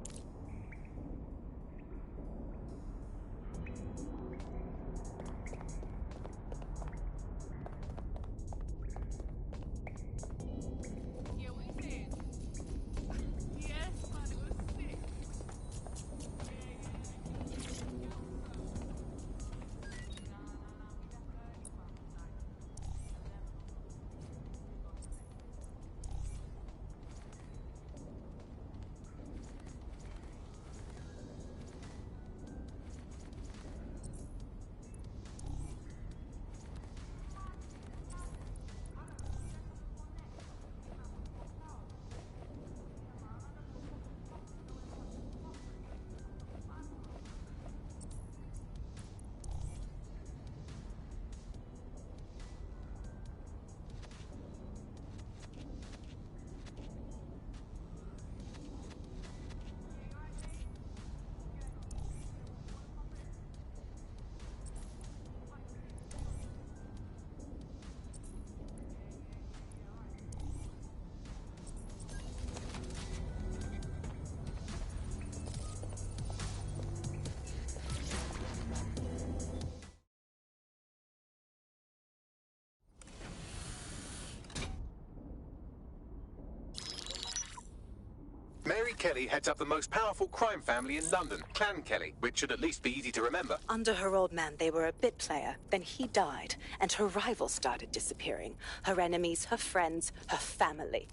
B: Mary Kelly heads up the most powerful crime family in London, Clan Kelly, which should at least be easy to remember.
O: Under her old man, they were a bit player. Then he died, and her rivals started disappearing. Her enemies, her friends, her family.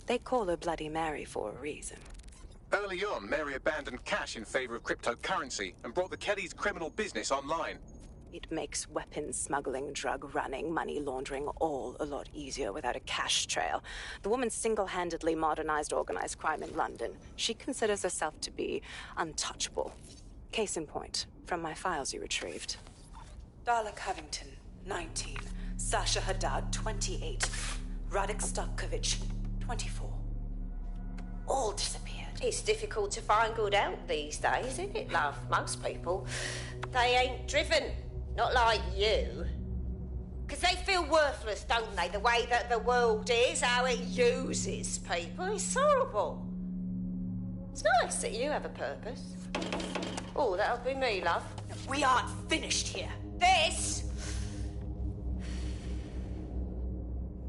O: They call her Bloody Mary for a reason.
B: Early on, Mary abandoned cash in favor of cryptocurrency and brought the Kellys' criminal business online.
O: It makes weapons smuggling, drug running, money laundering all a lot easier without a cash trail. The woman single-handedly modernized organized crime in London. She considers herself to be untouchable. Case in point, from my files you retrieved. Darla Covington, 19. Sasha Haddad, 28. Radek Stavkovic, 24. All disappeared.
E: It's difficult to find good help these days, isn't it, love? Most people, they ain't driven. Not like you. Because they feel worthless, don't they? The way that the world is, how it uses people. It's horrible. It's nice that you have a purpose. Oh, that'll be me, love.
O: We aren't finished here.
E: This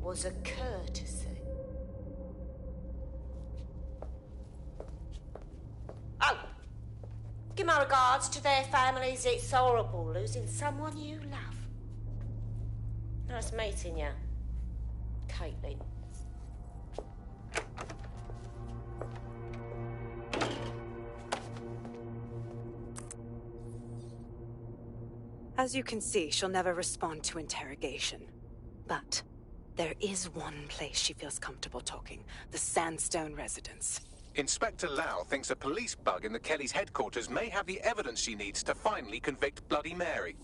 E: was a courtesy. Oh, give my regards to their families. It's horrible losing someone you love. Nice meeting you, Caitlin.
O: As you can see, she'll never respond to interrogation. But there is one place she feels comfortable talking, the Sandstone residence.
B: Inspector Lau thinks a police bug in the Kellys' headquarters may have the evidence she needs to finally convict Bloody Mary.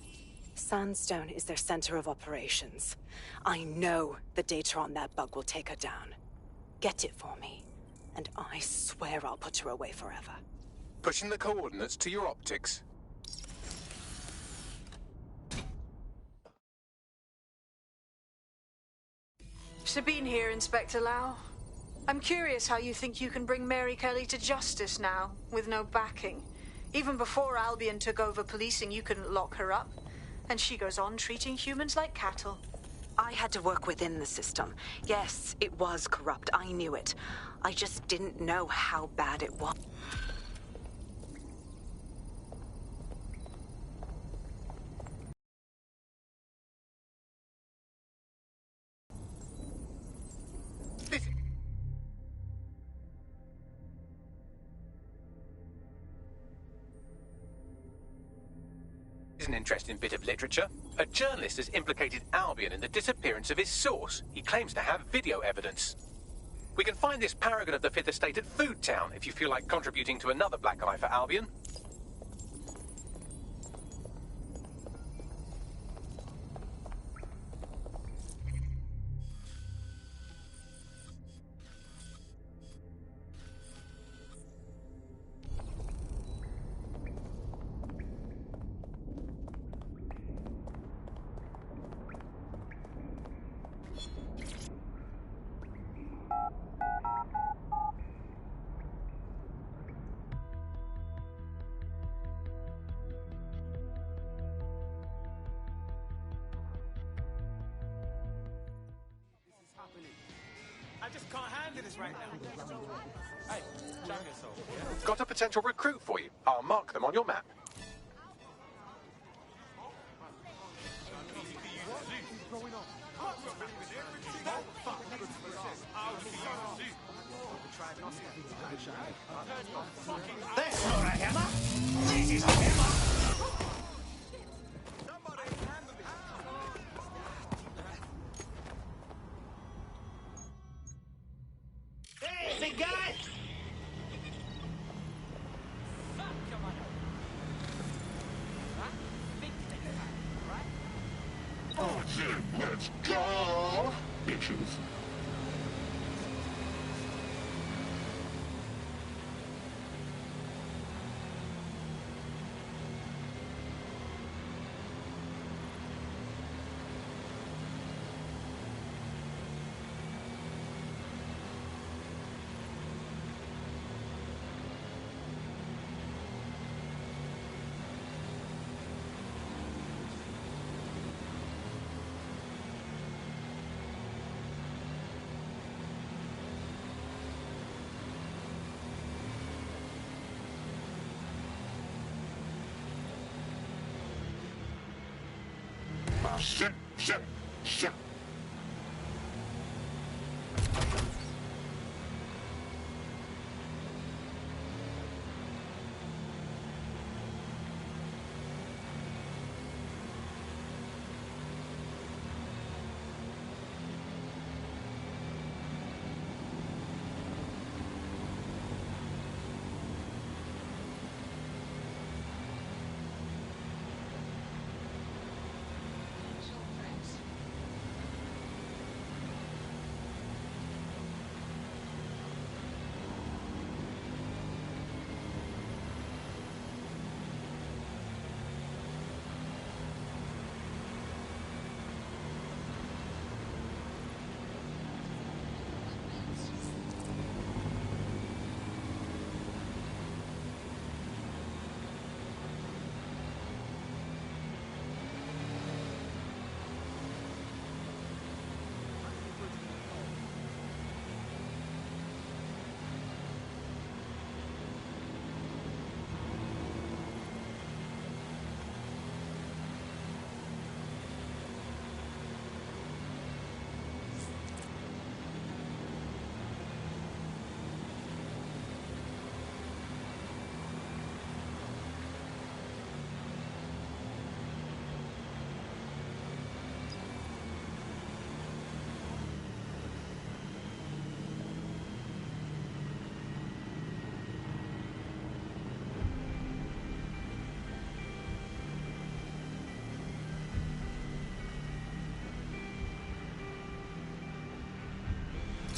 O: Sandstone is their center of operations. I know the data on that bug will take her down. Get it for me, and I swear I'll put her away forever.
B: Pushing the coordinates to your optics.
H: Sabine here, Inspector Lau. I'm curious how you think you can bring Mary Kelly to justice now, with no backing. Even before Albion took over policing, you couldn't lock her up. And she goes on treating humans like cattle.
O: I had to work within the system. Yes, it was corrupt. I knew it. I just didn't know how bad it was.
B: Is an interesting bit of literature. A journalist has implicated Albion in the disappearance of his source. He claims to have video evidence. We can find this paragon of the Fifth Estate at Food Town if you feel like contributing to another black eye for Albion.
C: I just can't handle this right now. Hey, check yourself. Yeah?
B: Got a potential recruit for you. I'll mark them on your map.
D: That's not a hammer! This is a hammer! Hey, big guy!
S: Oh, let's go, bitches. Shit, shit, shit.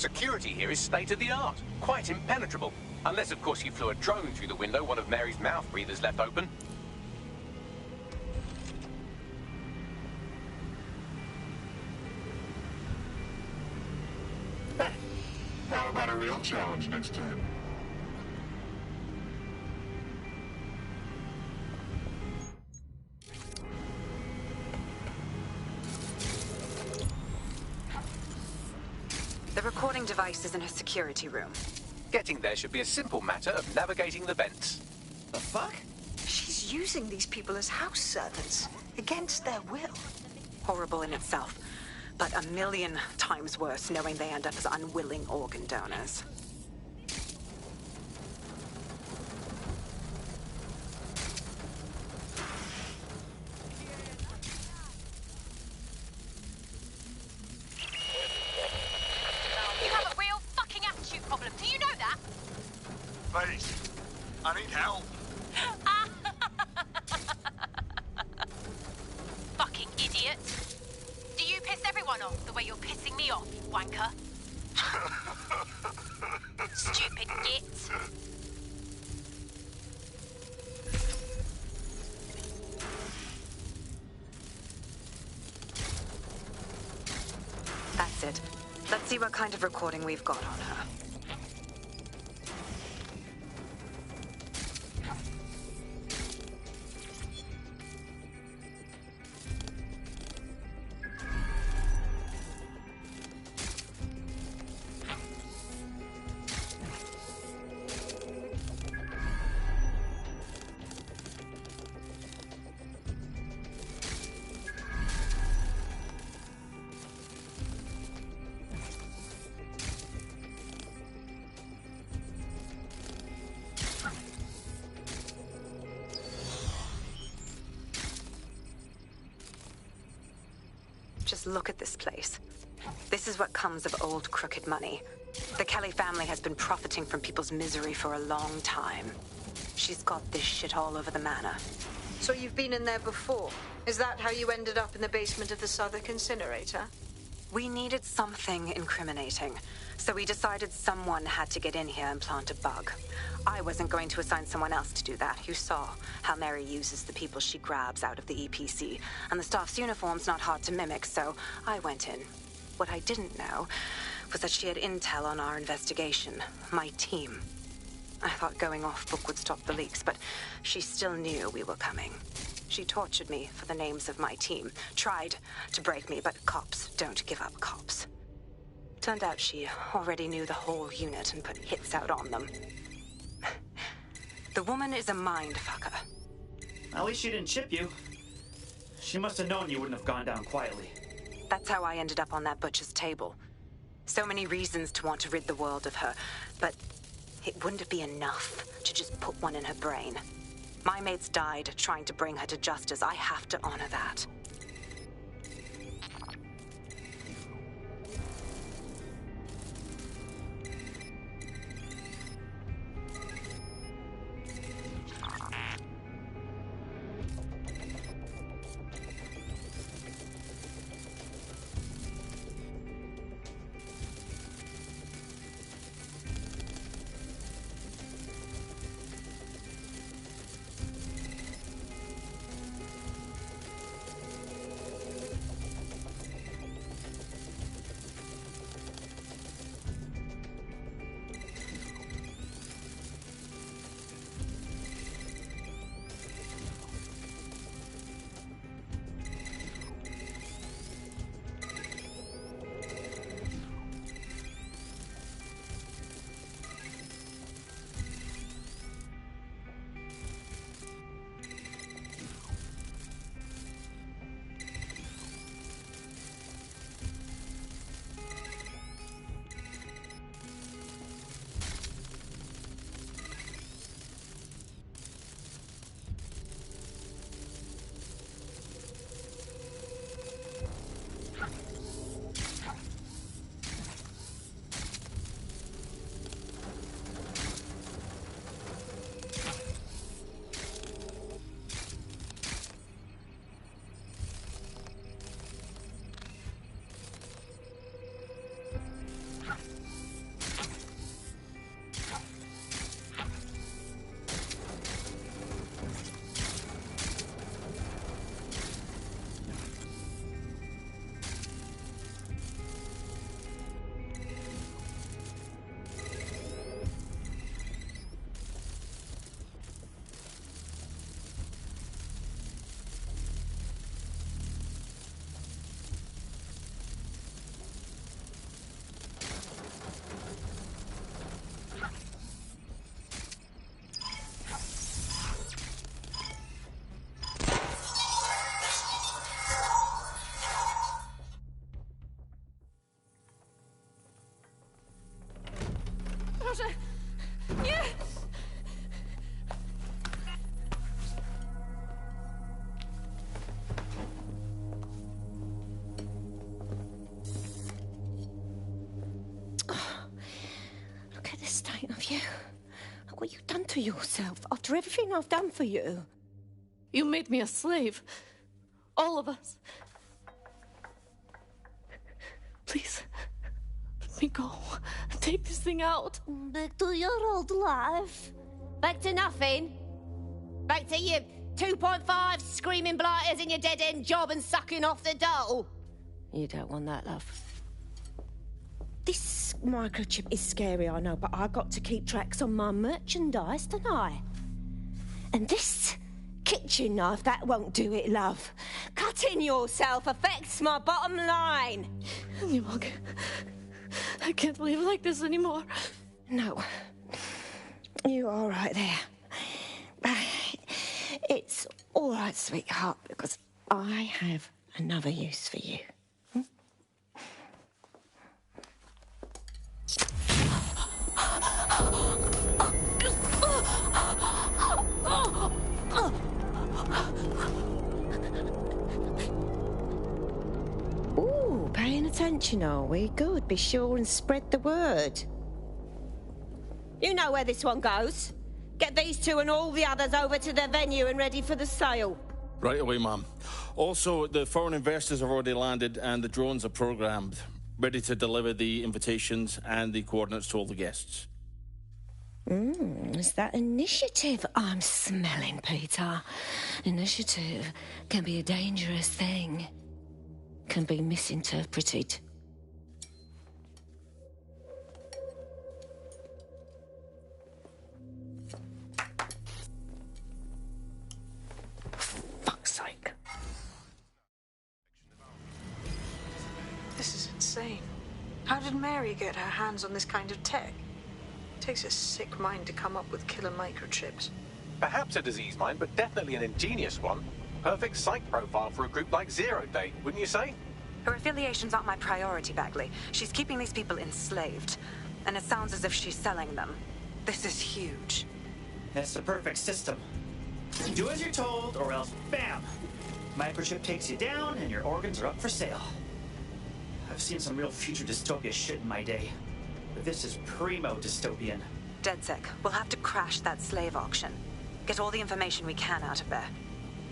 B: Security here is state-of-the-art, quite impenetrable. Unless, of course, you flew a drone through the window one of Mary's mouth breathers left open.
S: How about a real challenge next time?
O: The recording device is in her security room.
B: Getting there should be a simple matter of navigating the vents.
D: The fuck?
A: She's using these people as house servants, against their will.
O: Horrible in itself, but a million times worse knowing they end up as unwilling organ donors.
V: You have a real fucking attitude problem. Do you know that?
W: Please, I need help.
V: Fucking idiot. Do you piss everyone off the way you're pissing me off, you wanker? Stupid git.
O: That's it. Let's see what kind of recording we've got on her. Just look at this place. This is what comes of old crooked money. The Kelly family has been profiting from people's misery for a long time. She's got this shit all over the manor.
H: So you've been in there before? Is that how you ended up in the basement of the Southwark incinerator?
O: We needed something incriminating, so we decided someone had to get in here and plant a bug. I wasn't going to assign someone else to do that. You saw how Mary uses the people she grabs out of the EPC, and the staff's uniform's not hard to mimic, so I went in. What I didn't know was that she had intel on our investigation, my team. I thought going off book would stop the leaks, but she still knew we were coming. She tortured me for the names of my team, tried to break me, but cops don't give up cops. Turned out she already knew the whole unit and put hits out on them. The woman is a mind fucker.
D: At least she didn't chip you. She must have known you wouldn't have gone down quietly.
O: That's how I ended up on that butcher's table. So many reasons to want to rid the world of her, but it wouldn't be enough to just put one in her brain. My mates died trying to bring her to justice. I have to honor that.
E: you? What you done to yourself after everything I've done for you?
G: You made me a slave. All of us. Please, let me go. Take this thing out.
E: Back to your old life. Back to nothing. Back to you 2.5 screaming blighters in your dead-end job and sucking off the dole. You don't want that, love. This microchip is scary, I know, but I got to keep tracks on my merchandise, don't I? And this kitchen knife, that won't do it, love. Cutting yourself affects my bottom line.
G: I can't live like this anymore.
E: No. You're all right there. It's all right, sweetheart, because I have another use for you. Ooh, paying attention, are we? Good. Be sure and spread the word. You know where this one goes. Get these two and all the others over to the venue and ready for the sale.
P: Right away, ma'am. Also, the foreign investors have already landed and the drones are programmed, ready to deliver the invitations and the coordinates to all the guests.
E: Is that initiative I'm smelling, Peter? Initiative can be a dangerous thing. Can be misinterpreted. Fuck's sake.
A: This is insane. How did Mary get her hands on this kind of tech? It takes a sick mind to come up with killer microchips.
B: Perhaps a disease mind, but definitely an ingenious one. Perfect psych profile for a group like Zero Day, wouldn't you say?
O: Her affiliations aren't my priority, Bagley. She's keeping these people enslaved. And it sounds as if she's selling them. This is huge.
D: That's the perfect system. Do as you're told, or else, bam! Microchip takes you down, and your organs are up for sale. I've seen some real future dystopia shit in my day. But this is primo dystopian.
O: DedSec, we'll have to crash that slave auction. Get all the information we can out of there.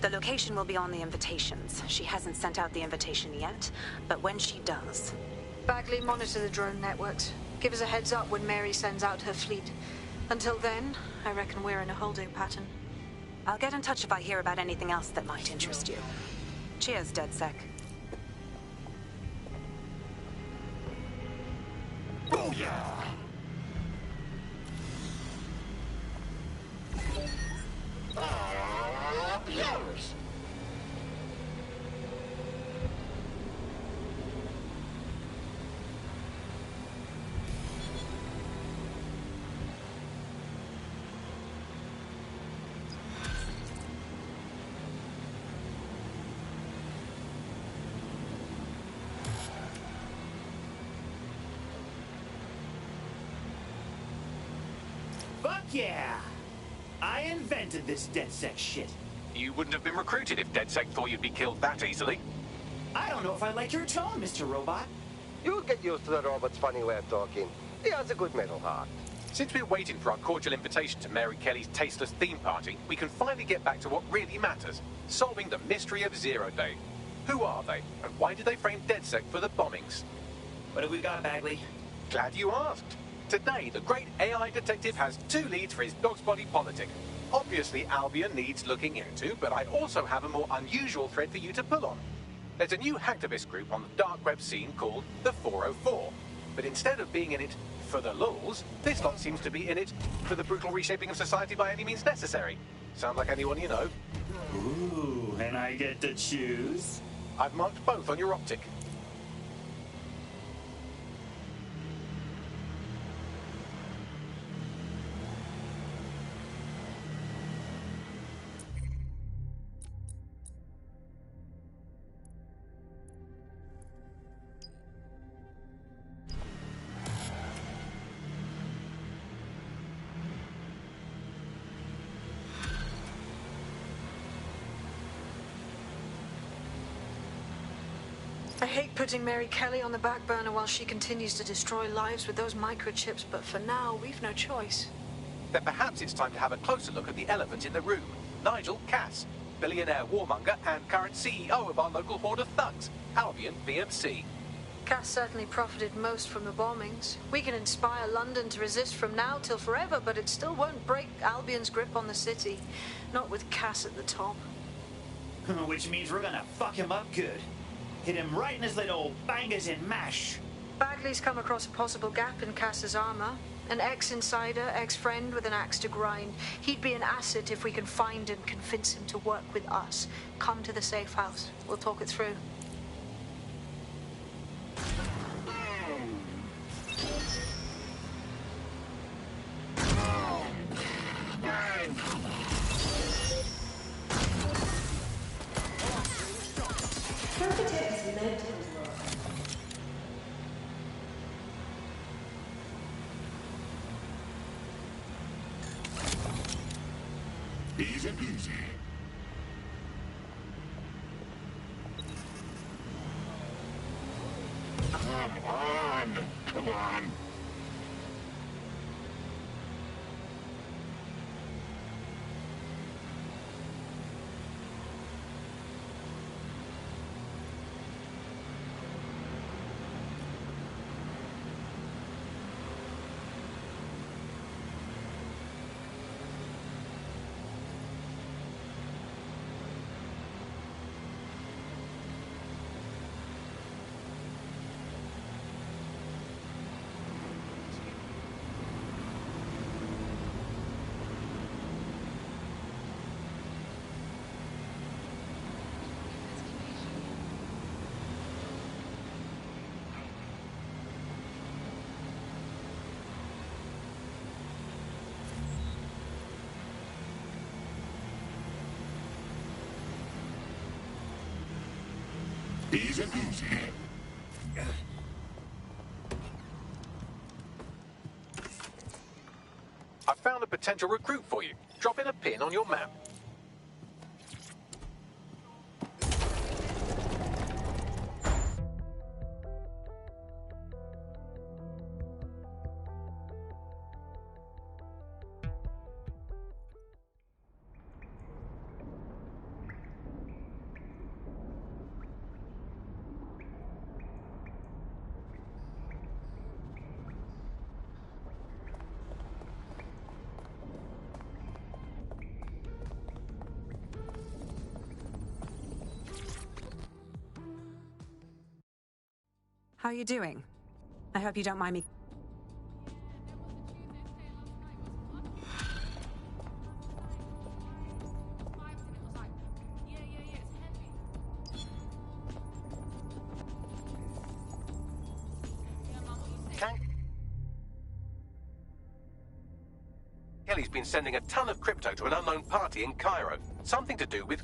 O: The location will be on the invitations. She hasn't sent out the invitation yet, but when she does...
A: Bagley, monitor the drone networks. Give us a heads up when Mary sends out her fleet. Until then, I reckon we're in a holding pattern.
O: I'll get in touch if I hear about anything else that might interest you. Cheers, DedSec.
W: Booyah! Yes!
D: Fuck yeah! I invented this DedSec shit.
B: You wouldn't have been recruited if DedSec thought you'd be killed that easily.
D: I don't know if I like your tone, Mr. Robot.
Q: You'll get used to the robot's funny way of talking. He has a good metal heart.
B: Since we're waiting for our cordial invitation to Mary Kelly's tasteless theme party, we can finally get back to what really matters, solving the mystery of Zero Day. Who are they, and why did they frame DedSec for the bombings?
D: What have we got, Bagley?
B: Glad you asked. Today, the great AI detective has 2 leads for his dog's body politic. Obviously, Albion needs looking into, but I also have a more unusual thread for you to pull on. There's a new hacktivist group on the dark web scene called the 404. But instead of being in it for the lulz, this lot seems to be in it for the brutal reshaping of society by any means necessary. Sound like anyone you know?
D: Ooh, and I get to choose?
B: I've marked both on your optic.
A: I hate putting Mary Kelly on the back burner while she continues to destroy lives with those microchips, but for now, we've no choice.
B: Then perhaps it's time to have a closer look at the elephant in the room. Nigel Cass, billionaire warmonger and current CEO of our local horde of thugs, Albion PMC.
A: Cass certainly profited most from the bombings. We can inspire London to resist from now till forever, but it still won't break Albion's grip on the city. Not with Cass at the top.
D: Which means we're gonna fuck him up good. Hit him right in his little bangers and mash.
A: Bagley's come across a possible gap in Cass's armor. An ex-insider, ex-friend with an axe to grind. He'd be an asset if we can find and convince him to work with us. Come to the safe house. We'll talk it through.
S: Easy peasy. Come on. Easy peasy.
B: I found a potential recruit for you. Drop in a pin on your map.
O: How you doing? I hope you don't mind me.
B: Kelly's been sending a ton of crypto to an unknown party in Cairo. Something to do with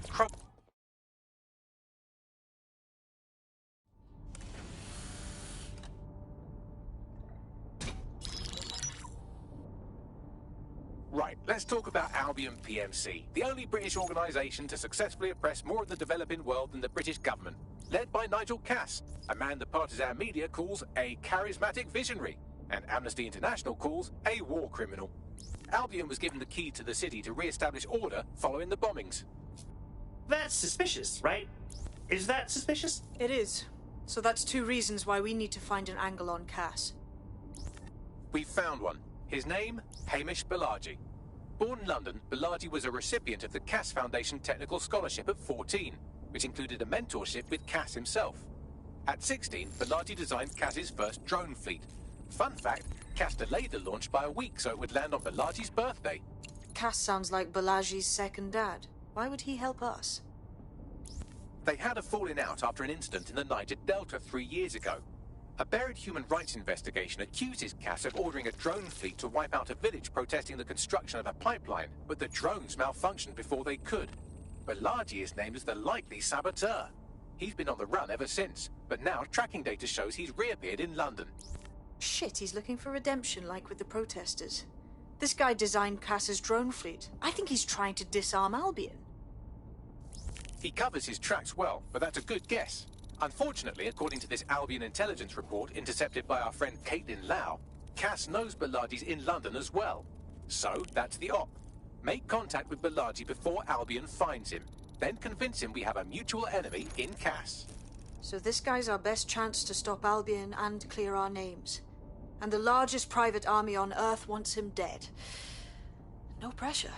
B: Right, let's talk about Albion PMC, the only British organisation to successfully oppress more of the developing world than the British government. Led by Nigel Cass, a man the partisan media calls a charismatic visionary, and Amnesty International calls a war criminal. Albion was given the key to the city to re-establish order following the bombings.
D: That's suspicious, right? Is that suspicious?
A: It is. So that's two reasons why we need to find an angle on Cass.
B: We've found one. His name, Hamish Balaji. Born in London, Balaji was a recipient of the Cass Foundation Technical Scholarship at 14, which included a mentorship with Cass himself. At 16, Balaji designed Cass's first drone fleet. Fun fact, Cass delayed the launch by a week so it would land on Balaji's birthday.
A: Cass sounds like Balaji's second dad. Why would he help us?
B: They had a falling out after an incident in the Niger Delta 3 years ago. A buried human rights investigation accuses Cass of ordering a drone fleet to wipe out a village protesting the construction of a pipeline, but the drones malfunctioned before they could. Balaji is named as the likely saboteur. He's been on the run ever since, but now tracking data shows he's reappeared in London.
A: Shit, he's looking for redemption like with the protesters. This guy designed Cass's drone fleet. I think he's trying to disarm Albion.
B: He covers his tracks well, but that's a good guess. Unfortunately, according to this Albion intelligence report intercepted by our friend Caitlin Lau, Cass knows Bilardi's in London as well. So, that's the op. Make contact with Bilardi before Albion finds him. Then convince him we have a mutual enemy in Cass.
A: So this guy's our best chance to stop Albion and clear our names. And the largest private army on Earth wants him dead. No pressure.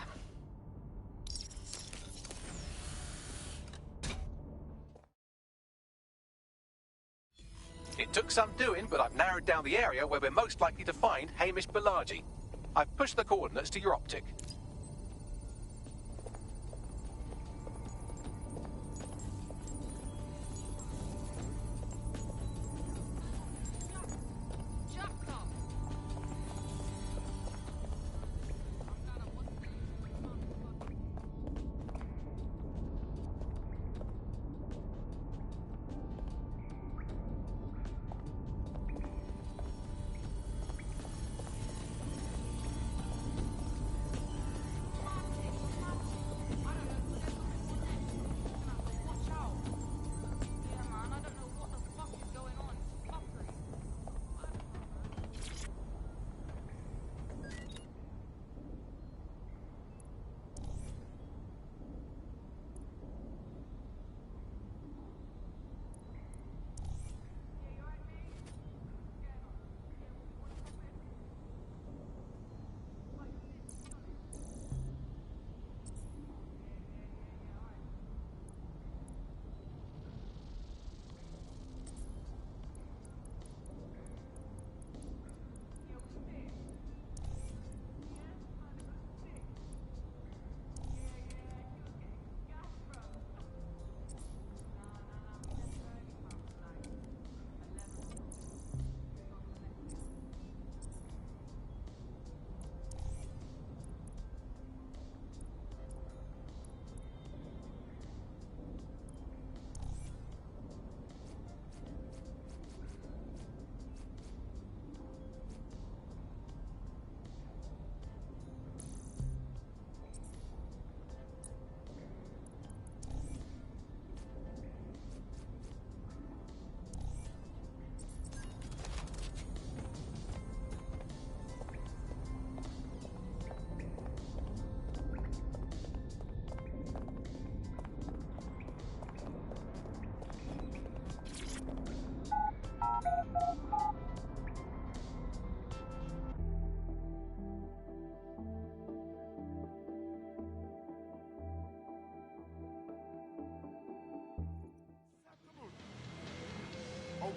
B: It took some doing, but I've narrowed down the area where we're most likely to find Hamish Bilardi. I've pushed the coordinates to your optic.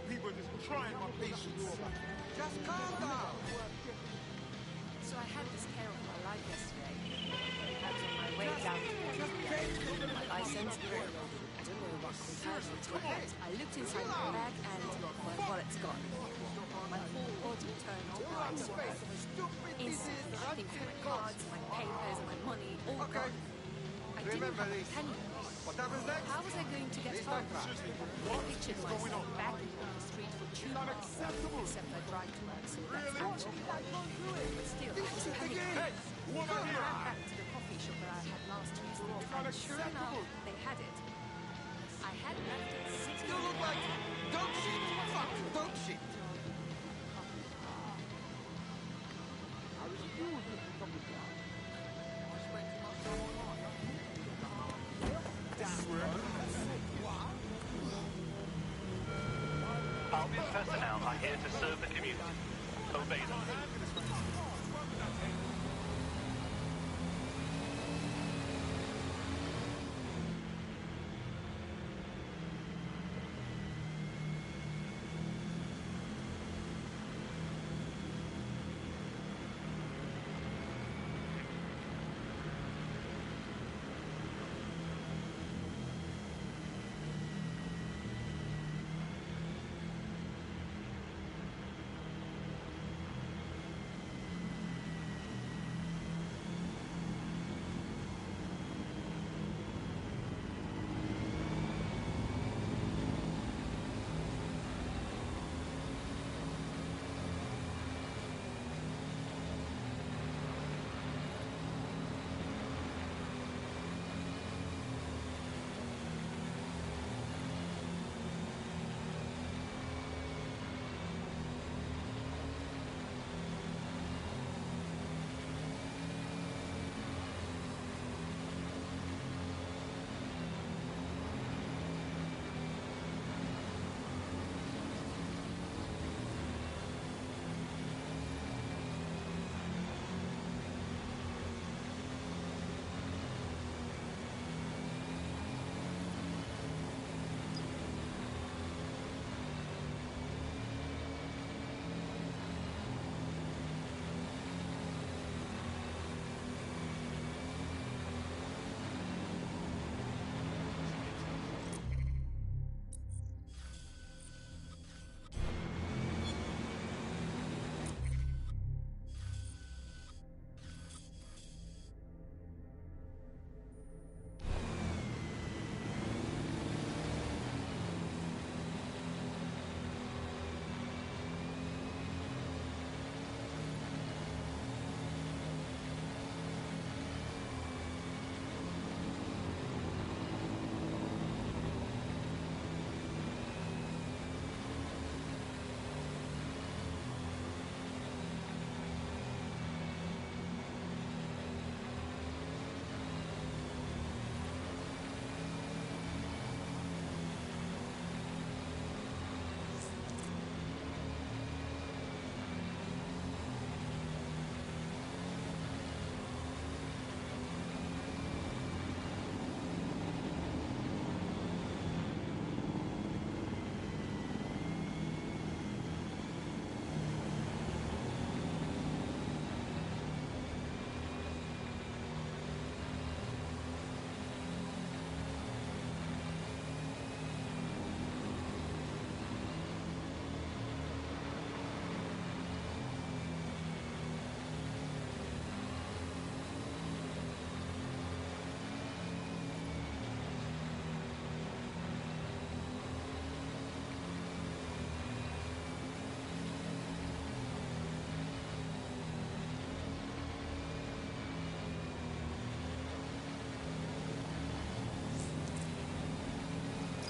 C: People just trying my patience. Just calm down.
F: So I had this care of my life yesterday. I was on my way down to my license. I don't know what comparison to it yet. I looked inside my bag and my wallet's gone. My whole body turned to ice. Inside, things my cards, my papers, my money, all gone. I didn't have a penny. How was I going to get home? I pictured myself back on the street for 2 months, except I drive to work, so that's actually but still, I was panicking. I ran back to the coffee shop that I had last Tuesday, and sure enough, they had it. I had left it sitting on the counter.
C: Don't shit! Fuck! Don't shit!
J: Albion personnel are here to serve the community. Obey them.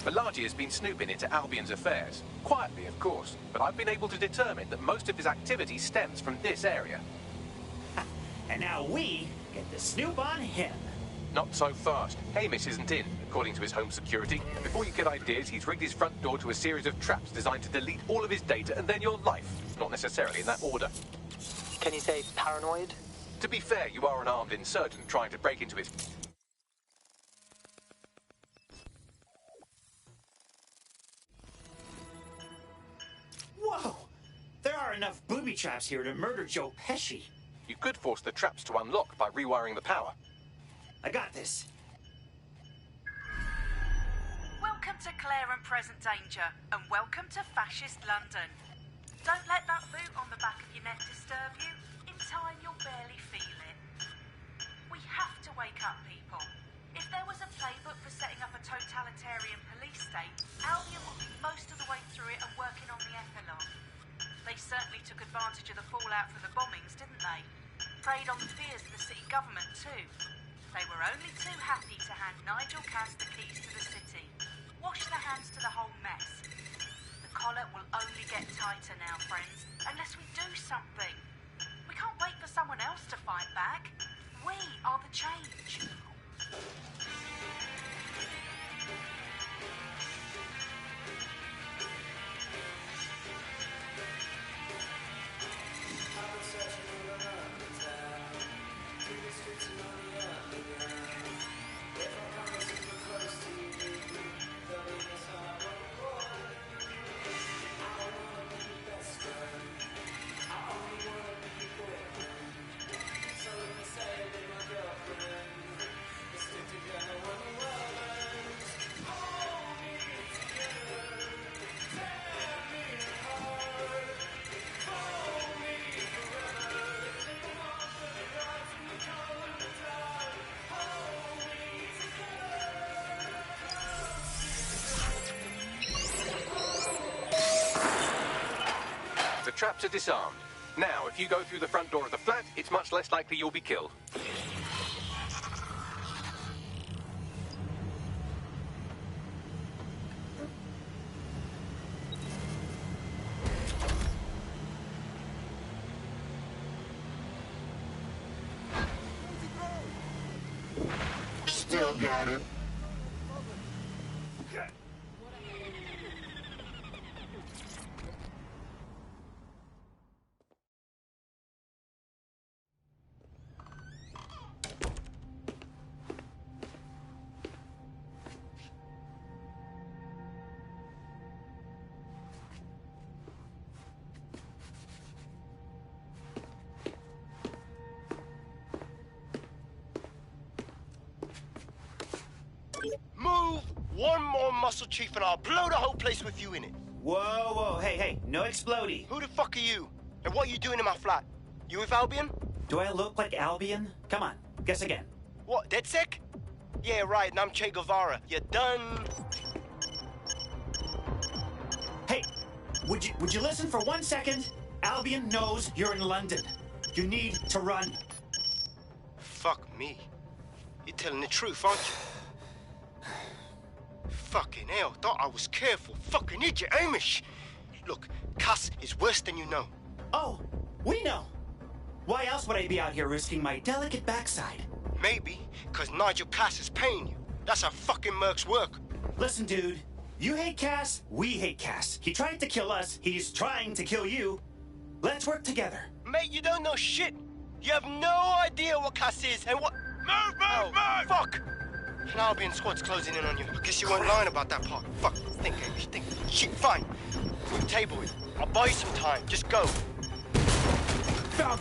B: Malachi has been snooping into Albion's affairs. Quietly, of course, but I've been able to determine that most of his activity stems from this area.
D: And now we get to snoop on him.
B: Not so fast. Hamish isn't in, according to his home security. Before you get ideas, he's rigged his front door to a series of traps designed to delete all of his data and then your life. Not necessarily in that order.
K: Can you say paranoid?
B: To be fair, you are an armed insurgent trying to break into his...
D: Whoa! There are enough booby traps here to murder Joe Pesci.
B: You could force the traps to unlock by rewiring the power.
D: I got this.
R: Welcome to Claire and Present Danger, and welcome to Fascist London. Don't let that boot on the back of your neck disturb you. In time, you'll barely feel it. We have to wake up, people. If there was a playbook for setting up a totalitarian police state, Albion would be most of the way through it and working on the epilogue. They certainly took advantage of the fallout from the bombings, didn't they? Preyed on the fears of the city government, too. They were only too happy to hand Nigel Cass the keys to the city. Wash their hands to the whole mess. The collar will only get tighter now, friends, unless we do something. We can't wait for someone else to fight back. We are the change.
B: The traps are disarmed. Now, if you go through the front door of the flat, it's much less likely you'll be killed.
Q: Still got it.
T: Move one more muscle, Chief, and I'll blow the whole place with you in it.
D: Whoa, whoa, hey, no explodey.
T: Who the fuck are you? And what are you doing in my flat? You with Albion?
D: Do I look like Albion? Come on, guess again.
T: What, DedSec? Yeah, right, and I'm Che Guevara. You done?
D: Hey, would you listen for 1 second? Albion knows you're in London. You need to run.
T: Fuck me. You're telling the truth, aren't you? Fucking hell, thought I was careful. Fucking idiot, Hamish. Look, Cass is worse than you know.
D: Oh, we know. Why else would I be out here risking my delicate backside?
T: Maybe, because Nigel Cass is paying you. That's how fucking mercs work.
D: Listen, dude. You hate Cass, we hate Cass. He tried to kill us, he's trying to kill you. Let's work together.
T: Mate, you don't know shit. You have no idea what Cass is and what... Move! Fuck! An Albion squad's closing in on you. I guess you weren't lying about that part. Fuck, think, Hamish, think. Shit, fine. We'll table it. I'll buy you some time. Just go.
I: Found